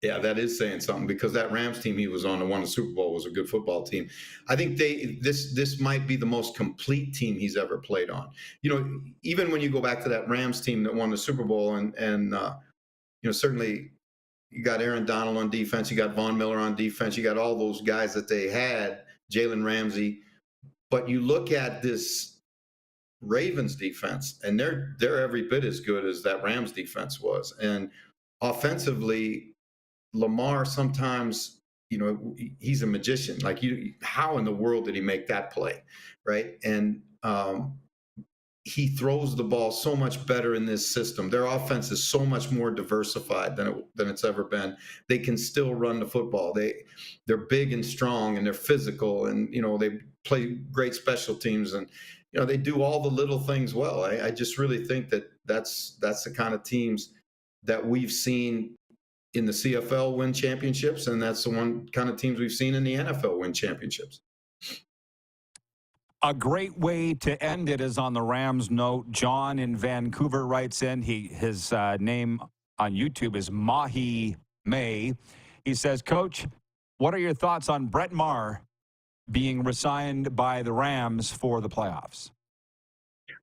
Yeah, that is saying something, because that Rams team he was on that won the Super Bowl was a good football team. I think this might be the most complete team he's ever played on. Even when you go back to that Rams team that won the Super Bowl and certainly you got Aaron Donald on defense, you got Von Miller on defense, you got all those guys that they had, Jalen Ramsey. But you look at this Ravens defense, and they're every bit as good as that Rams defense was. And offensively, Lamar sometimes, he's a magician. Like, how in the world did he make that play, right? And he throws the ball so much better in this system. Their offense is so much more diversified than it's ever been. They can still run the football. They're big and strong, and they're physical, and they play great special teams, and they do all the little things well. I just really think that's the kind of teams that we've seen in the CFL win championships, and that's the one kind of teams we've seen in the NFL win championships. A great way to end it is on the Rams note. John in Vancouver writes in. His name on YouTube is Mahi May. He says, Coach, what are your thoughts on Brett Maher being resigned by the Rams for the playoffs?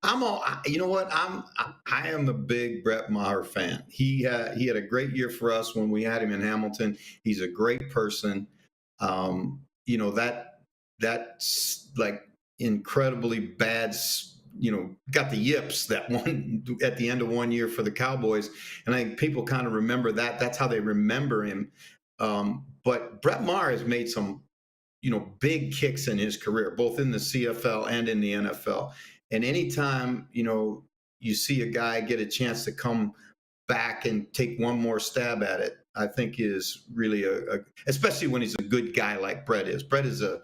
You know what? I am a big Brett Maher fan. He had a great year for us when we had him in Hamilton. He's a great person. That's like incredibly bad, got the yips that one at the end of one year for the Cowboys. And I think people kind of remember that. That's how they remember him. But Brett Maher has made some, big kicks in his career, both in the CFL and in the NFL. And anytime, you see a guy get a chance to come back and take one more stab at it, I think is really especially when he's a good guy like Brett is. Brett is a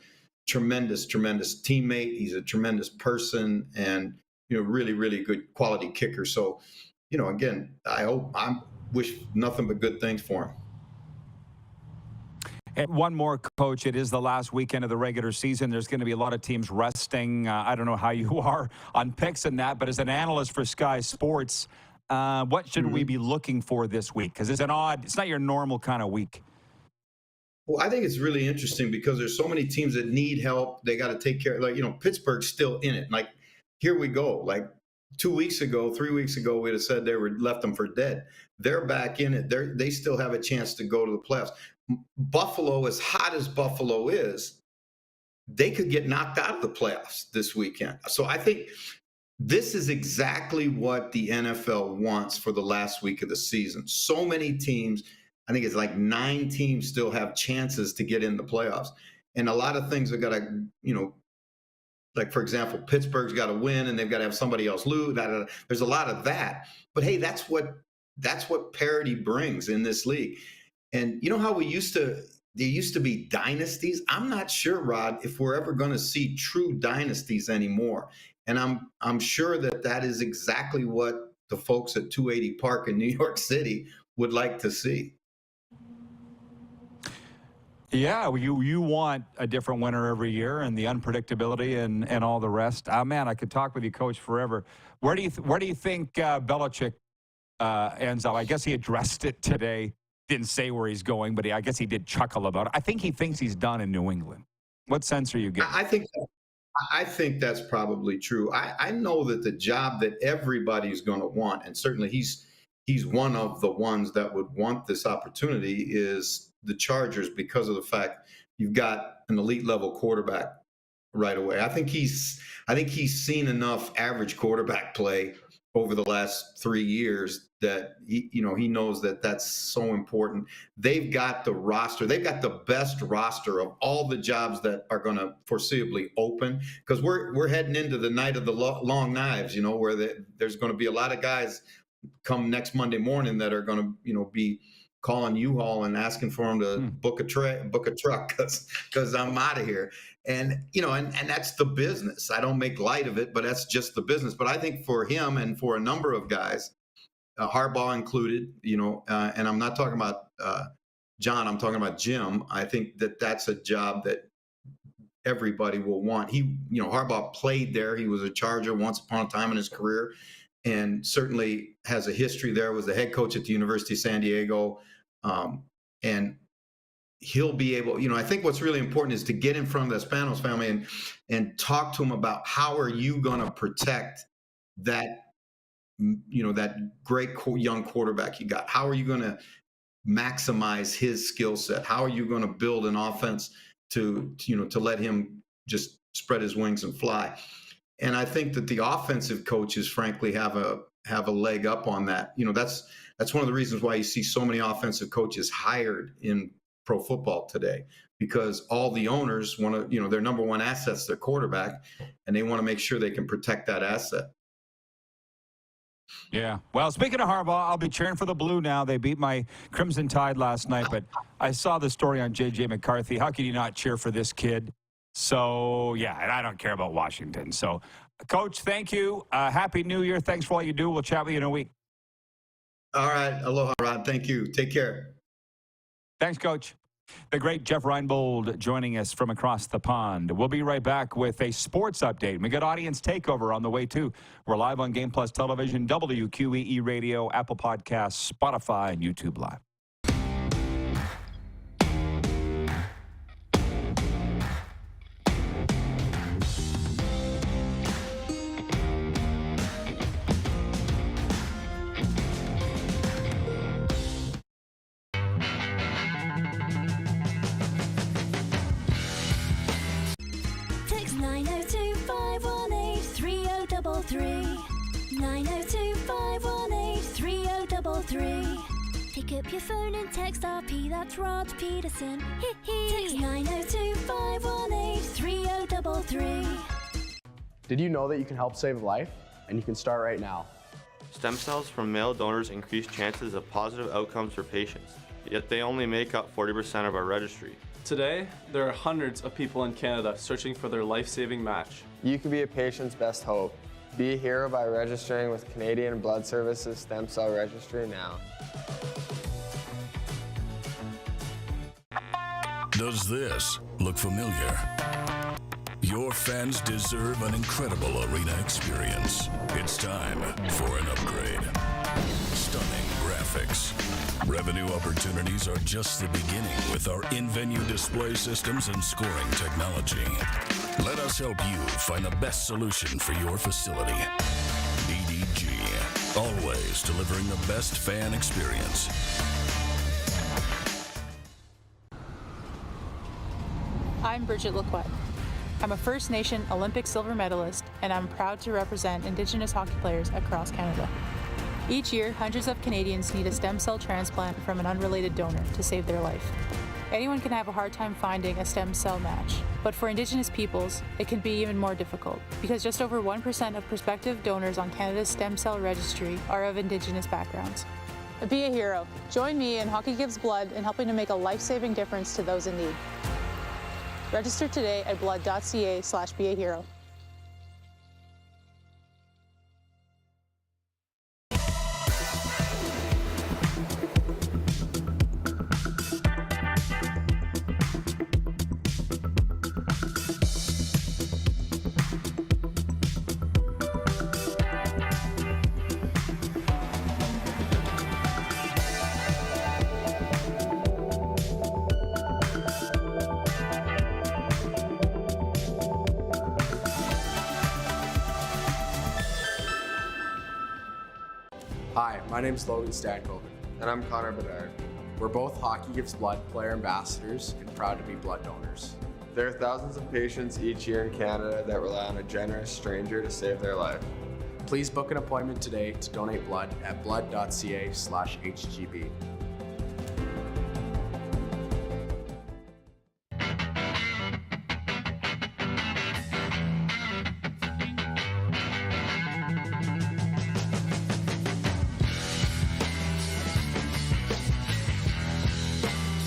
tremendous teammate. He's a tremendous person, and really, really good quality kicker. So, again, I wish nothing but good things for him. And one more, Coach. It is the last weekend of the regular season. There's going to be a lot of teams resting. I don't know how you are on picks and that, but as an analyst for Sky Sports, what should we be looking for this week? Because it's not your normal kind of week. Well, I think it's really interesting because there's so many teams that need help. They got to take care. Pittsburgh's still in it. Like, here we go. Like 3 weeks ago, we'd have said left them for dead. They're back in it. They still have a chance to go to the playoffs. Buffalo, as hot as Buffalo is, they could get knocked out of the playoffs this weekend. So I think this is exactly what the NFL wants for the last week of the season. So many teams. I think it's like 9 teams still have chances to get in the playoffs. And a lot of things have got to, like, for example, Pittsburgh's got to win and they've got to have somebody else lose. There's a lot of that. But, hey, that's what parity brings in this league. And you know how there used to be dynasties? I'm not sure, Rod, if we're ever going to see true dynasties anymore. And I'm sure that is exactly what the folks at 280 Park in New York City would like to see. Yeah, you want a different winner every year, and the unpredictability and all the rest. Man, I could talk with you, Coach, forever. Where do you think Belichick ends up? I guess he addressed it today. Didn't say where he's going, but I guess he did chuckle about it. I think he thinks he's done in New England. What sense are you getting? I think that's probably true. I know that the job that everybody's going to want, and certainly he's one of the ones that would want this opportunity, is the Chargers, because of the fact you've got an elite level quarterback right away. I think he's seen enough average quarterback play over the last 3 years that he knows that that's so important. They've got the roster. They've got the best roster of all the jobs that are going to foreseeably open, because we're heading into the night of the long knives, where there's going to be a lot of guys come next Monday morning that are going to, be calling U-Haul and asking for him to book a truck because I'm out of here. And, and that's the business. I don't make light of it, but that's just the business. But I think for him and for a number of guys, Harbaugh included, and I'm not talking about John, I'm talking about Jim. I think that's a job that everybody will want. Harbaugh played there. He was a Charger once upon a time in his career, and certainly has a history there, was the head coach at the University of San Diego. And he'll be able, I think what's really important is to get in front of the Spanos family and talk to him about how are you going to protect that that great young quarterback you got? How are you going to maximize his skill set? How are you going to build an offense to let him just spread his wings and fly? And I think that the offensive coaches, frankly, have a leg up on that. That's one of the reasons why you see so many offensive coaches hired in pro football today, because all the owners want to, their number one asset's their quarterback, and they want to make sure they can protect that asset. Yeah. Well, speaking of Harbaugh, I'll be cheering for the Blue now. They beat my Crimson Tide last night, but I saw the story on J.J. McCarthy. How can you not cheer for this kid? So, yeah, and I don't care about Washington. So, Coach, thank you. Happy New Year. Thanks for all you do. We'll chat with you in a week. All right. Aloha, Rod. Thank you. Take care. Thanks, Coach. The great Jeff Reinebold joining us from across the pond. We'll be right back with a sports update. We got Audience Takeover on the way, too. We're live on Game Plus Television, WQEE Radio, Apple Podcasts, Spotify, and YouTube Live. Text 902-518-3033. 902-518-3033. Pick up your phone and text RP, that's Rod Pedersen. Text 902-518-3033. Did you know that you can help save a life? And you can start right now. Stem cells from male donors increase chances of positive outcomes for patients, yet they only make up 40% of our registry. Today, there are hundreds of people in Canada searching for their life-saving match. You can be a patient's best hope. Be a hero by registering with Canadian Blood Services Stem Cell Registry now. Does this look familiar? Your fans deserve an incredible arena experience. It's time for an upgrade. Stunning graphics. Revenue opportunities are just the beginning with our in-venue display systems and scoring technology. Let us help you find the best solution for your facility. EDG, always delivering the best fan experience. I'm Bridget Lacquette. I'm a First Nation Olympic silver medalist, and I'm proud to represent Indigenous hockey players across Canada. Each year, hundreds of Canadians need a stem cell transplant from an unrelated donor to save their life. Anyone can have a hard time finding a stem cell match, but for Indigenous peoples, it can be even more difficult because just over 1% of prospective donors on Canada's stem cell registry are of Indigenous backgrounds. Be a hero. Join me in Hockey Gives Blood in helping to make a life-saving difference to those in need. Register today at blood.ca/beahero. Hi, my name is Logan Stankoven. And I'm Connor Bedard. We're both Hockey Gives Blood player ambassadors and proud to be blood donors. There are thousands of patients each year in Canada that rely on a generous stranger to save their life. Please book an appointment today to donate blood at blood.ca/HGB.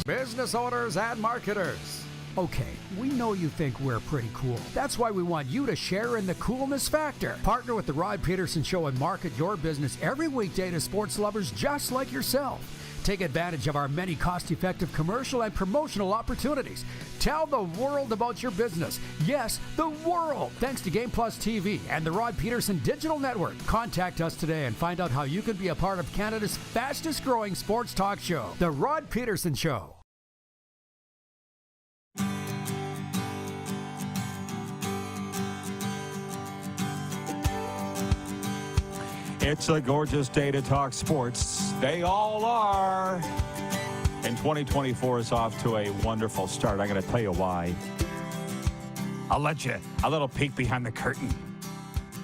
Business owners and marketers. Okay, we know you think we're pretty cool. That's why we want you to share in the coolness factor. Partner with the Rod Pedersen Show and market your business every weekday to sports lovers just like yourself. Take advantage of our many cost-effective commercial and promotional opportunities. Tell the world about your business. Yes, the world. Thanks to Game Plus TV and the Rod Pedersen Digital Network. Contact us today and find out how you can be a part of Canada's fastest-growing sports talk show, The Rod Pedersen Show. It's a gorgeous day to talk sports. They all are. And 2024 is off to a wonderful start. I'm going to tell you why. I'll let you a little peek behind the curtain.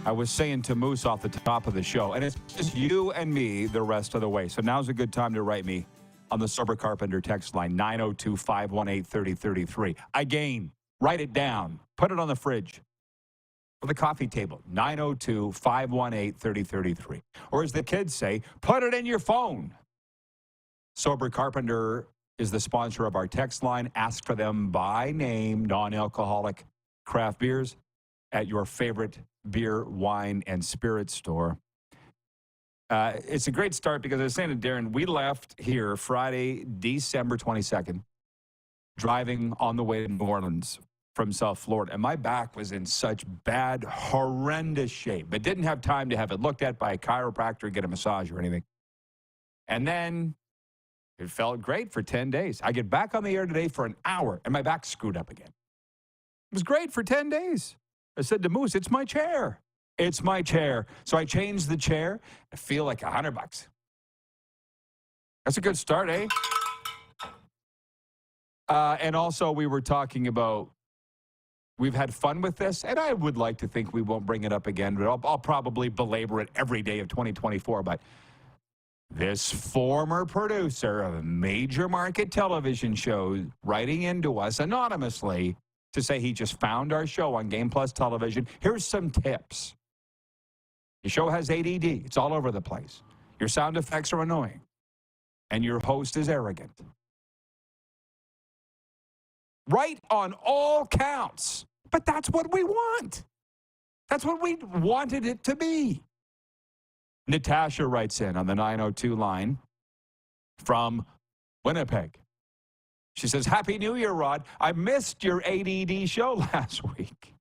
I was saying to Moose off the top of the show, and it's just you and me the rest of the way. So now's a good time to write me on the Sober Carpenter text line, 902-518-3033. Again, write it down. Put it on the fridge or the coffee table, 902-518-3033. Or as the kids say, put it in your phone. Sober Carpenter is the sponsor of our text line. Ask for them by name, non-alcoholic craft beers at your favorite beer, wine, and spirit store. It's a great start because I was saying to Darren, we left here Friday, December 22nd, driving on the way to New Orleans from South Florida, and my back was in such bad, horrendous shape, but didn't have time to have it looked at by a chiropractor, get a massage or anything. And then it felt great for 10 days. I get back on the air today for an hour, and my back's screwed up again. It was great for 10 days. I said to Moose, it's my chair. It's my chair. So I changed the chair. I feel like $100. That's a good start, eh? And also, we were talking about, we've had fun with this, and I would like to think we won't bring it up again, but I'll probably belabor it every day of 2024. But this former producer of a major market television show writing into us anonymously to say he just found our show on Game Plus Television. Here's some tips. Your show has ADD. It's all over the place. Your sound effects are annoying. And your host is arrogant. Right on all counts. But that's what we want. That's what we wanted it to be. Natasha writes in on the 902 line from Winnipeg. She says, Happy New Year, Rod. I missed your ADD show last week.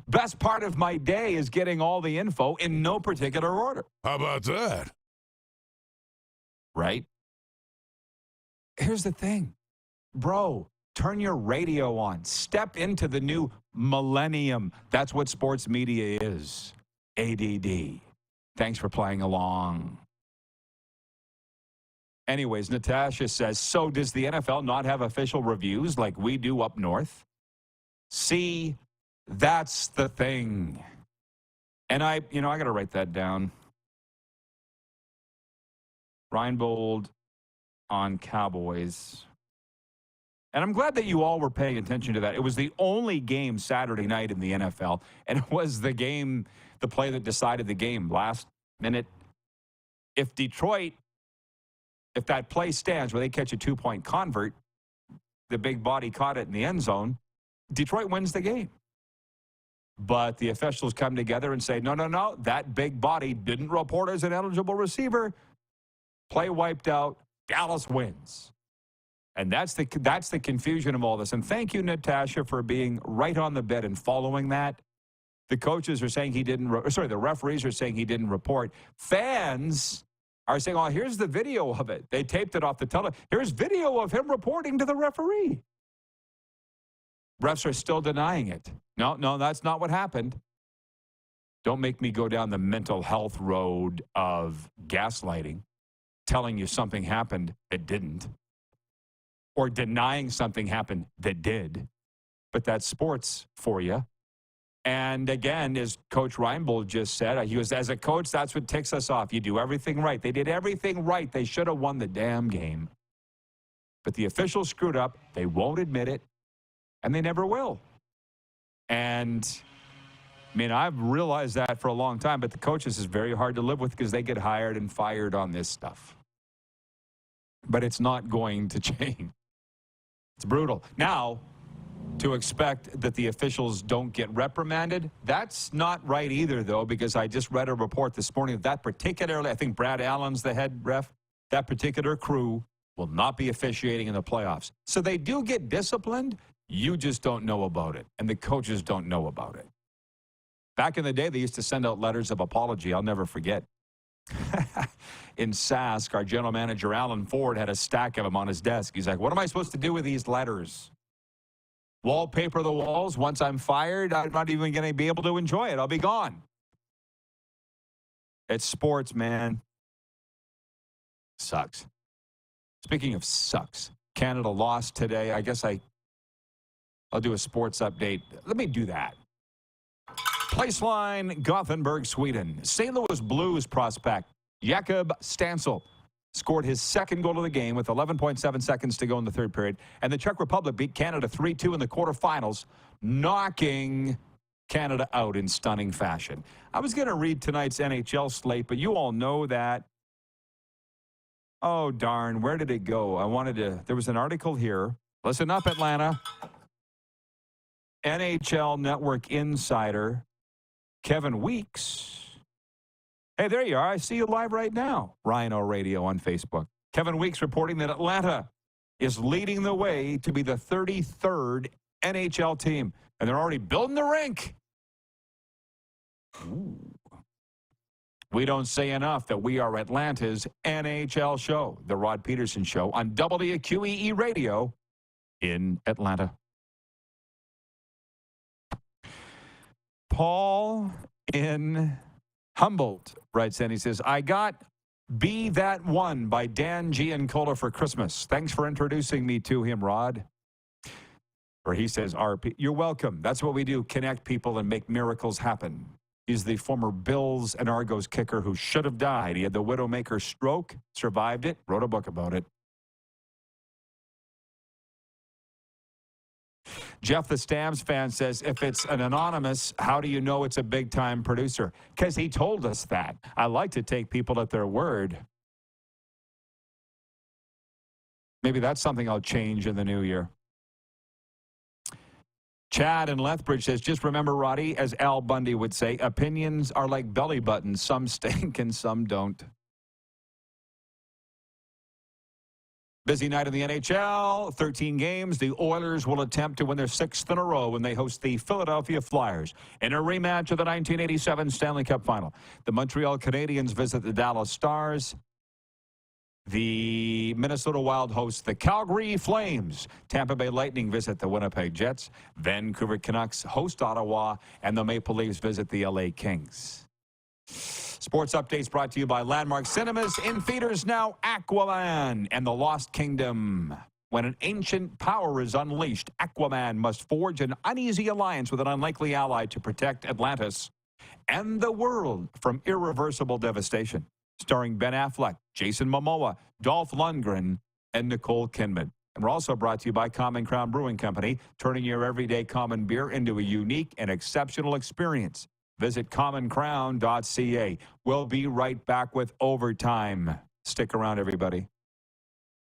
Best part of my day is getting all the info in no particular order. How about that? Right? Here's the thing. Bro, turn your radio on. Step into the new millennium. That's what sports media is. ADD. Thanks for playing along. Anyways, Natasha says, so does the NFL not have official reviews like we do up north? See, that's the thing. And I got to write that down. Reinebold on Cowboys. And I'm glad that you all were paying attention to that. It was the only game Saturday night in the NFL, and it was the game, the play that decided the game last minute. If that play stands where they catch a 2-point convert, the big body caught it in the end zone, Detroit wins the game. But the officials come together and say, no, that big body didn't report as an eligible receiver. Play wiped out. Dallas wins. And that's the confusion of all this. And thank you, Natasha, for being right on the bed and following that. The coaches are saying the referees are saying he didn't report. Fans are saying, oh, here's the video of it. They taped it off the television. Here's video of him reporting to the referee. Refs are still denying it. No, that's not what happened. Don't make me go down the mental health road of gaslighting, telling you something happened that didn't, or denying something happened that did. But that's sports for you. And again, as Coach Reinebold just said, he was, as a coach, that's what ticks us off. You do everything right. They did everything right. They should have won the damn game. But the officials screwed up. They won't admit it, and they never will. And, I mean, I've realized that for a long time, but the coaches is very hard to live with because they get hired and fired on this stuff. But it's not going to change. It's brutal. Now, to expect that the officials don't get reprimanded, that's not right either, though, because I just read a report this morning that particularly, I think Brad Allen's the head ref, that particular crew will not be officiating in the playoffs. So they do get disciplined. You just don't know about it, and the coaches don't know about it. Back in the day, they used to send out letters of apology. I'll never forget. In Sask, our general manager, Alan Ford, had a stack of them on his desk. He's like, what am I supposed to do with these letters? Wallpaper the walls? Once I'm fired, I'm not even going to be able to enjoy it. I'll be gone. It's sports, man. Sucks. Speaking of sucks, Canada lost today. I guess I'll do a sports update. Let me do that. Placeline, Gothenburg, Sweden. St. Louis Blues prospect Jakob Stansel scored his second goal of the game with 11.7 seconds to go in the third period. And the Czech Republic beat Canada 3-2 in the quarterfinals, knocking Canada out in stunning fashion. I was going to read tonight's NHL slate, but you all know that. Oh, darn. Where did it go? There was an article here. Listen up, Atlanta. NHL Network insider Kevin Weeks. Hey, there you are. I see you live right now. Rhino Radio on Facebook. Kevin Weeks reporting that Atlanta is leading the way to be the 33rd NHL team. And they're already building the rink. Ooh. We don't say enough that we are Atlanta's NHL show, the Rod Pedersen Show, on WQEE Radio in Atlanta. Paul in Humboldt writes in, he says, I got Be That One by Dan Giancola for Christmas. Thanks for introducing me to him, Rod. Or he says, RP, you're welcome. That's what we do, connect people and make miracles happen. He's the former Bills and Argos kicker who should have died. He had the Widowmaker stroke, survived it, wrote a book about it. Jeff, the Stamps fan, says, if it's an anonymous, how do you know it's a big-time producer? Because he told us that. I like to take people at their word. Maybe that's something I'll change in the new year. Chad in Lethbridge says, just remember, Roddy, as Al Bundy would say, opinions are like belly buttons. Some stink and some don't. Busy night in the NHL, 13 games. The Oilers will attempt to win their 6th in a row when they host the Philadelphia Flyers in a rematch of the 1987 Stanley Cup Final. The Montreal Canadiens visit the Dallas Stars. The Minnesota Wild host the Calgary Flames. Tampa Bay Lightning visit the Winnipeg Jets. Vancouver Canucks host Ottawa. And the Maple Leafs visit the LA Kings. Sports updates brought to you by Landmark Cinemas. In theaters now, Aquaman and the Lost Kingdom. When an ancient power is unleashed, Aquaman must forge an uneasy alliance with an unlikely ally to protect Atlantis and the world from irreversible devastation. Starring Ben Affleck, Jason Momoa, Dolph Lundgren, and Nicole Kidman. And we're also brought to you by Common Crown Brewing Company, turning your everyday common beer into a unique and exceptional experience. Visit commoncrown.ca. We'll be right back with Overtime. Stick around, everybody.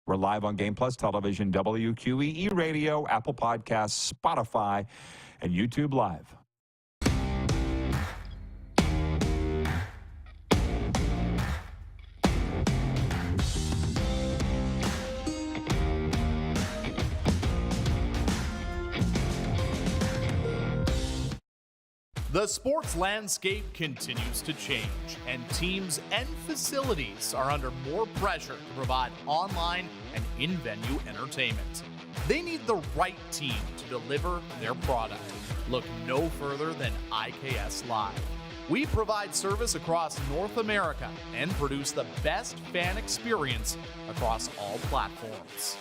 We're live on Game Plus Television, WQEE Radio, Apple Podcasts, Spotify, and YouTube Live. The sports landscape continues to change, and teams and facilities are under more pressure to provide online and in-venue entertainment. They need the right team to deliver their product. Look no further than IKS Live. We provide service across North America and produce the best fan experience across all platforms.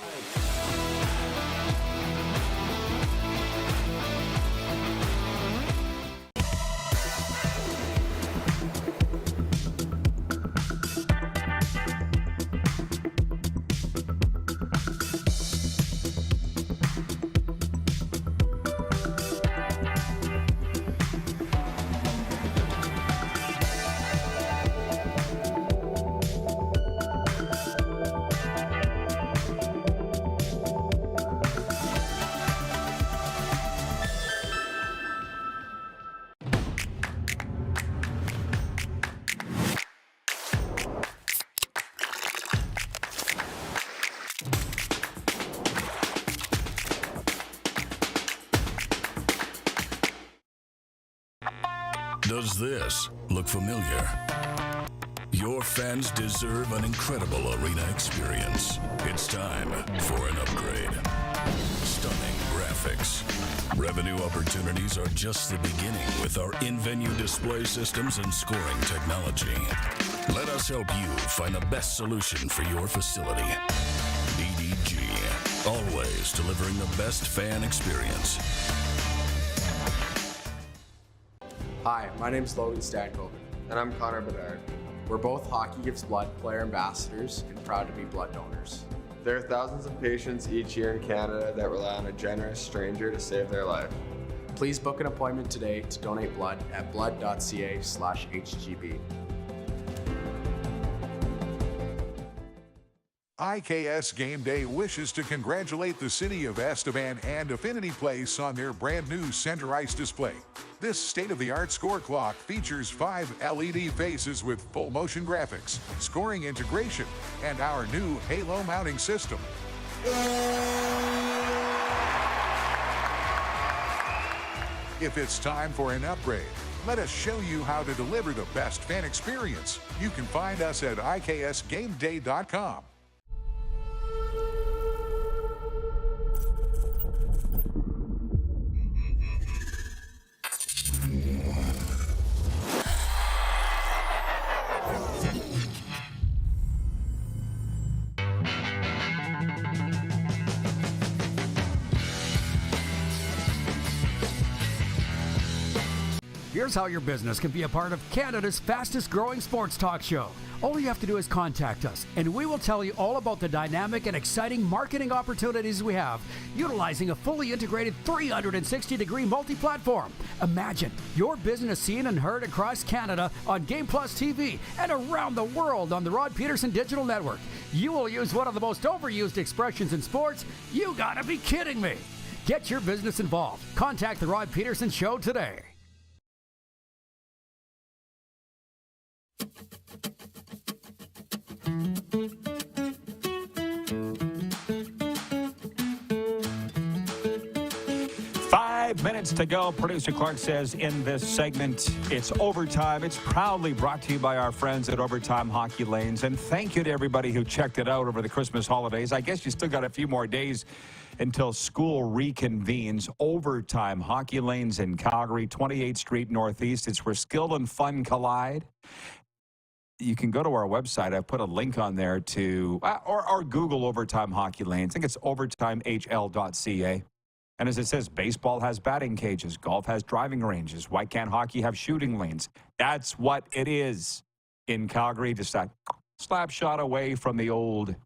Does this look familiar? Your fans deserve an incredible arena experience. It's time for an upgrade. Stunning graphics. graphics. Revenue opportunities are just the beginning with our in-venue display systems and scoring technology. Let us help you find the best solution for your facility. DDG, always delivering the best fan experience. Hi, my name's Logan Stankoven. And I'm Connor Bedard. We're both Hockey Gives Blood player ambassadors and proud to be blood donors. There are thousands of patients each year in Canada that rely on a generous stranger to save their life. Please book an appointment today to donate blood at blood.ca/HGB. IKS Game Day wishes to congratulate the city of Estevan and Affinity Place on their brand new center ice display. This state-of-the-art score clock features 5 LED faces with full motion graphics, scoring integration, and our new halo mounting system. If it's time for an upgrade, let us show you how to deliver the best fan experience. You can find us at iksgameday.com. Here's how your business can be a part of Canada's fastest growing sports talk show. All you have to do is contact us, and we will tell you all about the dynamic and exciting marketing opportunities we have, utilizing a fully integrated 360-degree multi-platform. Imagine your business seen and heard across Canada on Game Plus TV and around the world on the Rod Pedersen Digital Network. You will use one of the most overused expressions in sports. You gotta be kidding me. Get your business involved. Contact the Rod Pedersen Show today. Minutes to go. Producer Clark says in this segment, it's overtime. It's proudly brought to you by our friends at Overtime Hockey Lanes. And thank you to everybody who checked it out over the Christmas holidays. I guess you still got a few more days until school reconvenes. Overtime Hockey Lanes in Calgary, 28th Street Northeast. It's where skill and fun collide. You can go to our website. I've put a link on there to, or Google Overtime Hockey Lanes. I think it's overtimehl.ca. And as it says, baseball has batting cages, golf has driving ranges. Why can't hockey have shooting lanes? That's what it is in Calgary, just that slap shot away from the old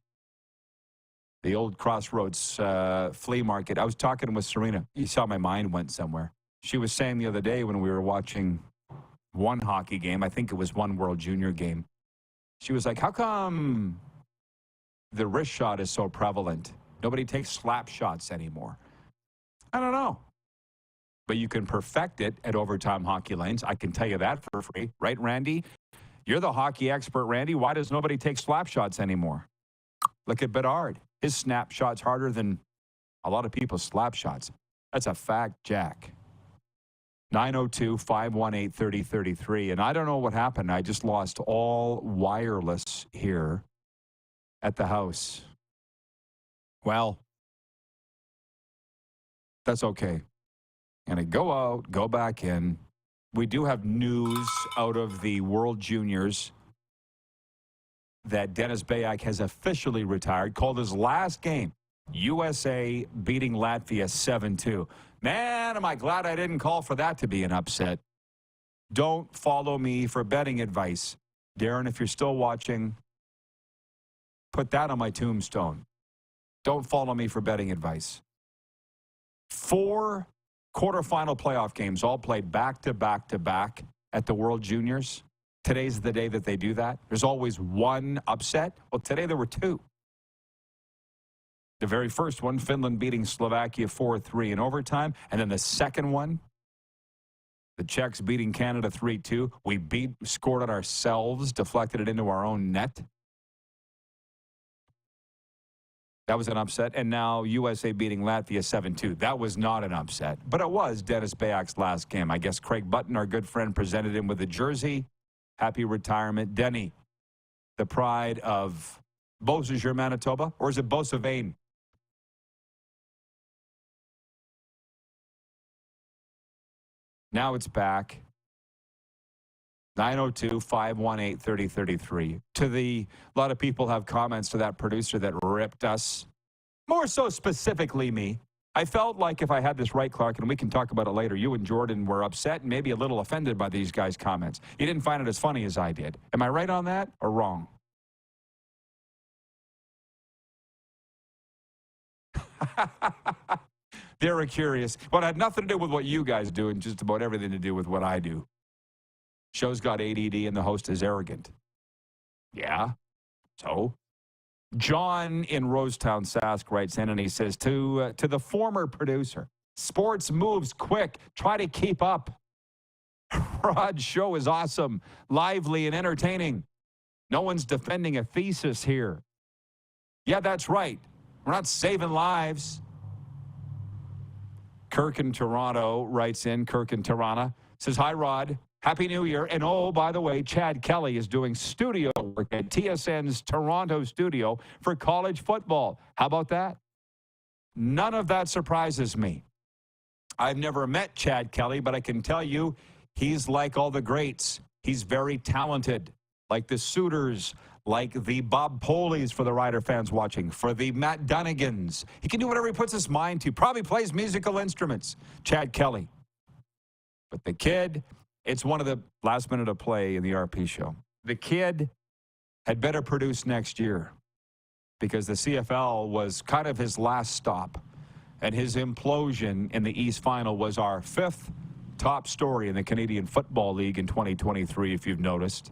Crossroads flea market. I was talking with Serena. You saw my mind went somewhere. She was saying the other day when we were watching one hockey game, I think it was one World Junior game, she was like, how come the wrist shot is so prevalent? Nobody takes slap shots anymore. I don't know. But you can perfect it at Overtime Hockey Lanes. I can tell you that for free. Right, Randy? You're the hockey expert, Randy. Why does nobody take slap shots anymore? Look at Bedard. His snap shot's harder than a lot of people's slap shots. That's a fact, Jack. 902-518-3033. And I don't know what happened. I just lost all wireless here at the house. Well, that's okay. Gonna go out, go back in. We do have news out of the World Juniors that Dennis Bayak has officially retired, called his last game. USA beating Latvia 7-2. Man, am I glad I didn't call for that to be an upset. Don't follow me for betting advice. Darren, if you're still watching, put that on my tombstone. Don't follow me for betting advice. 4 quarterfinal playoff games, all played back to back to back at the World Juniors. Today's the day that they do that. There's always one upset. Well, today there were 2. The very first one, Finland beating Slovakia 4-3 in overtime. And then the second one, the Czechs beating Canada 3-2. We scored it ourselves, deflected it into our own net. That was an upset. And now USA beating Latvia 7-2. That was not an upset, but it was Dennis Bayak's last game. I guess Craig Button, our good friend, presented him with a jersey. Happy retirement. Denny, the pride of Beausejour, Manitoba, or is it Beausevain? Now it's back. 902-518-3033. A lot of people have comments to that producer that ripped us. More so specifically me. I felt like if I had this right, Clark, and we can talk about it later, you and Jordan were upset and maybe a little offended by these guys' comments. You didn't find it as funny as I did. Am I right on that or wrong? They were curious. Well, it had nothing to do with what you guys do and just about everything to do with what I do. Show's got ADD and the host is arrogant. Yeah. So? John in Rosetown, Sask writes in and he says, to the former producer, sports moves quick. Try to keep up. Rod's show is awesome, lively, and entertaining. No one's defending a thesis here. Yeah, that's right. We're not saving lives. Kirk in Toronto writes in, Kirk in Tirana, says, hi, Rod. Happy New Year. And oh, by the way, Chad Kelly is doing studio work at TSN's Toronto studio for college football. How about that? None of that surprises me. I've never met Chad Kelly, but I can tell you he's like all the greats. He's very talented, like the Suitors, like the Bob Polies for the Rider fans watching, for the Matt Dunnigans. He can do whatever he puts his mind to. Probably plays musical instruments, Chad Kelly. But the kid... It's one of the last minute of play in the RP show. The kid had better produce next year because the CFL was kind of his last stop. And his implosion in the East Final was our 5th top story in the Canadian Football League in 2023, if you've noticed.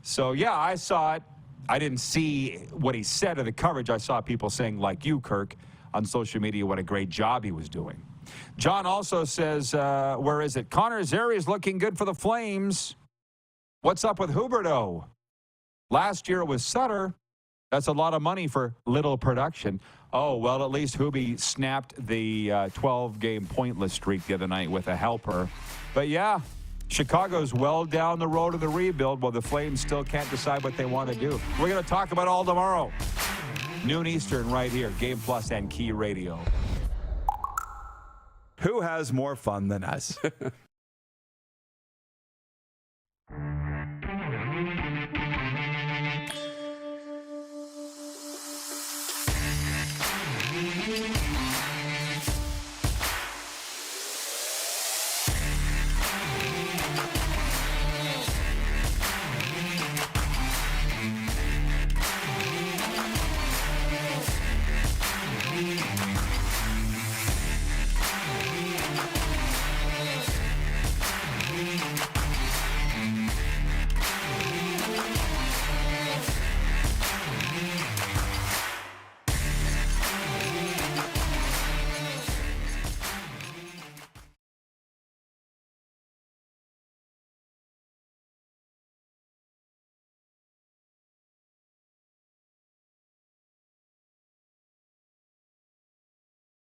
So, yeah, I saw it. I didn't see what he said of the coverage. I saw people saying, like you, Kirk, on social media, what a great job he was doing. John also says, where is it? Connor Zary is looking good for the Flames. What's up with Huberdeau? Last year it was Sutter. That's a lot of money for little production. Oh, well, at least Hubie snapped the 12-game pointless streak the other night with a helper. But, yeah, Chicago's well down the road of the rebuild while the Flames still can't decide what they want to do. We're going to talk about all tomorrow. Noon Eastern right here, Game Plus and Key Radio. Who has more fun than us?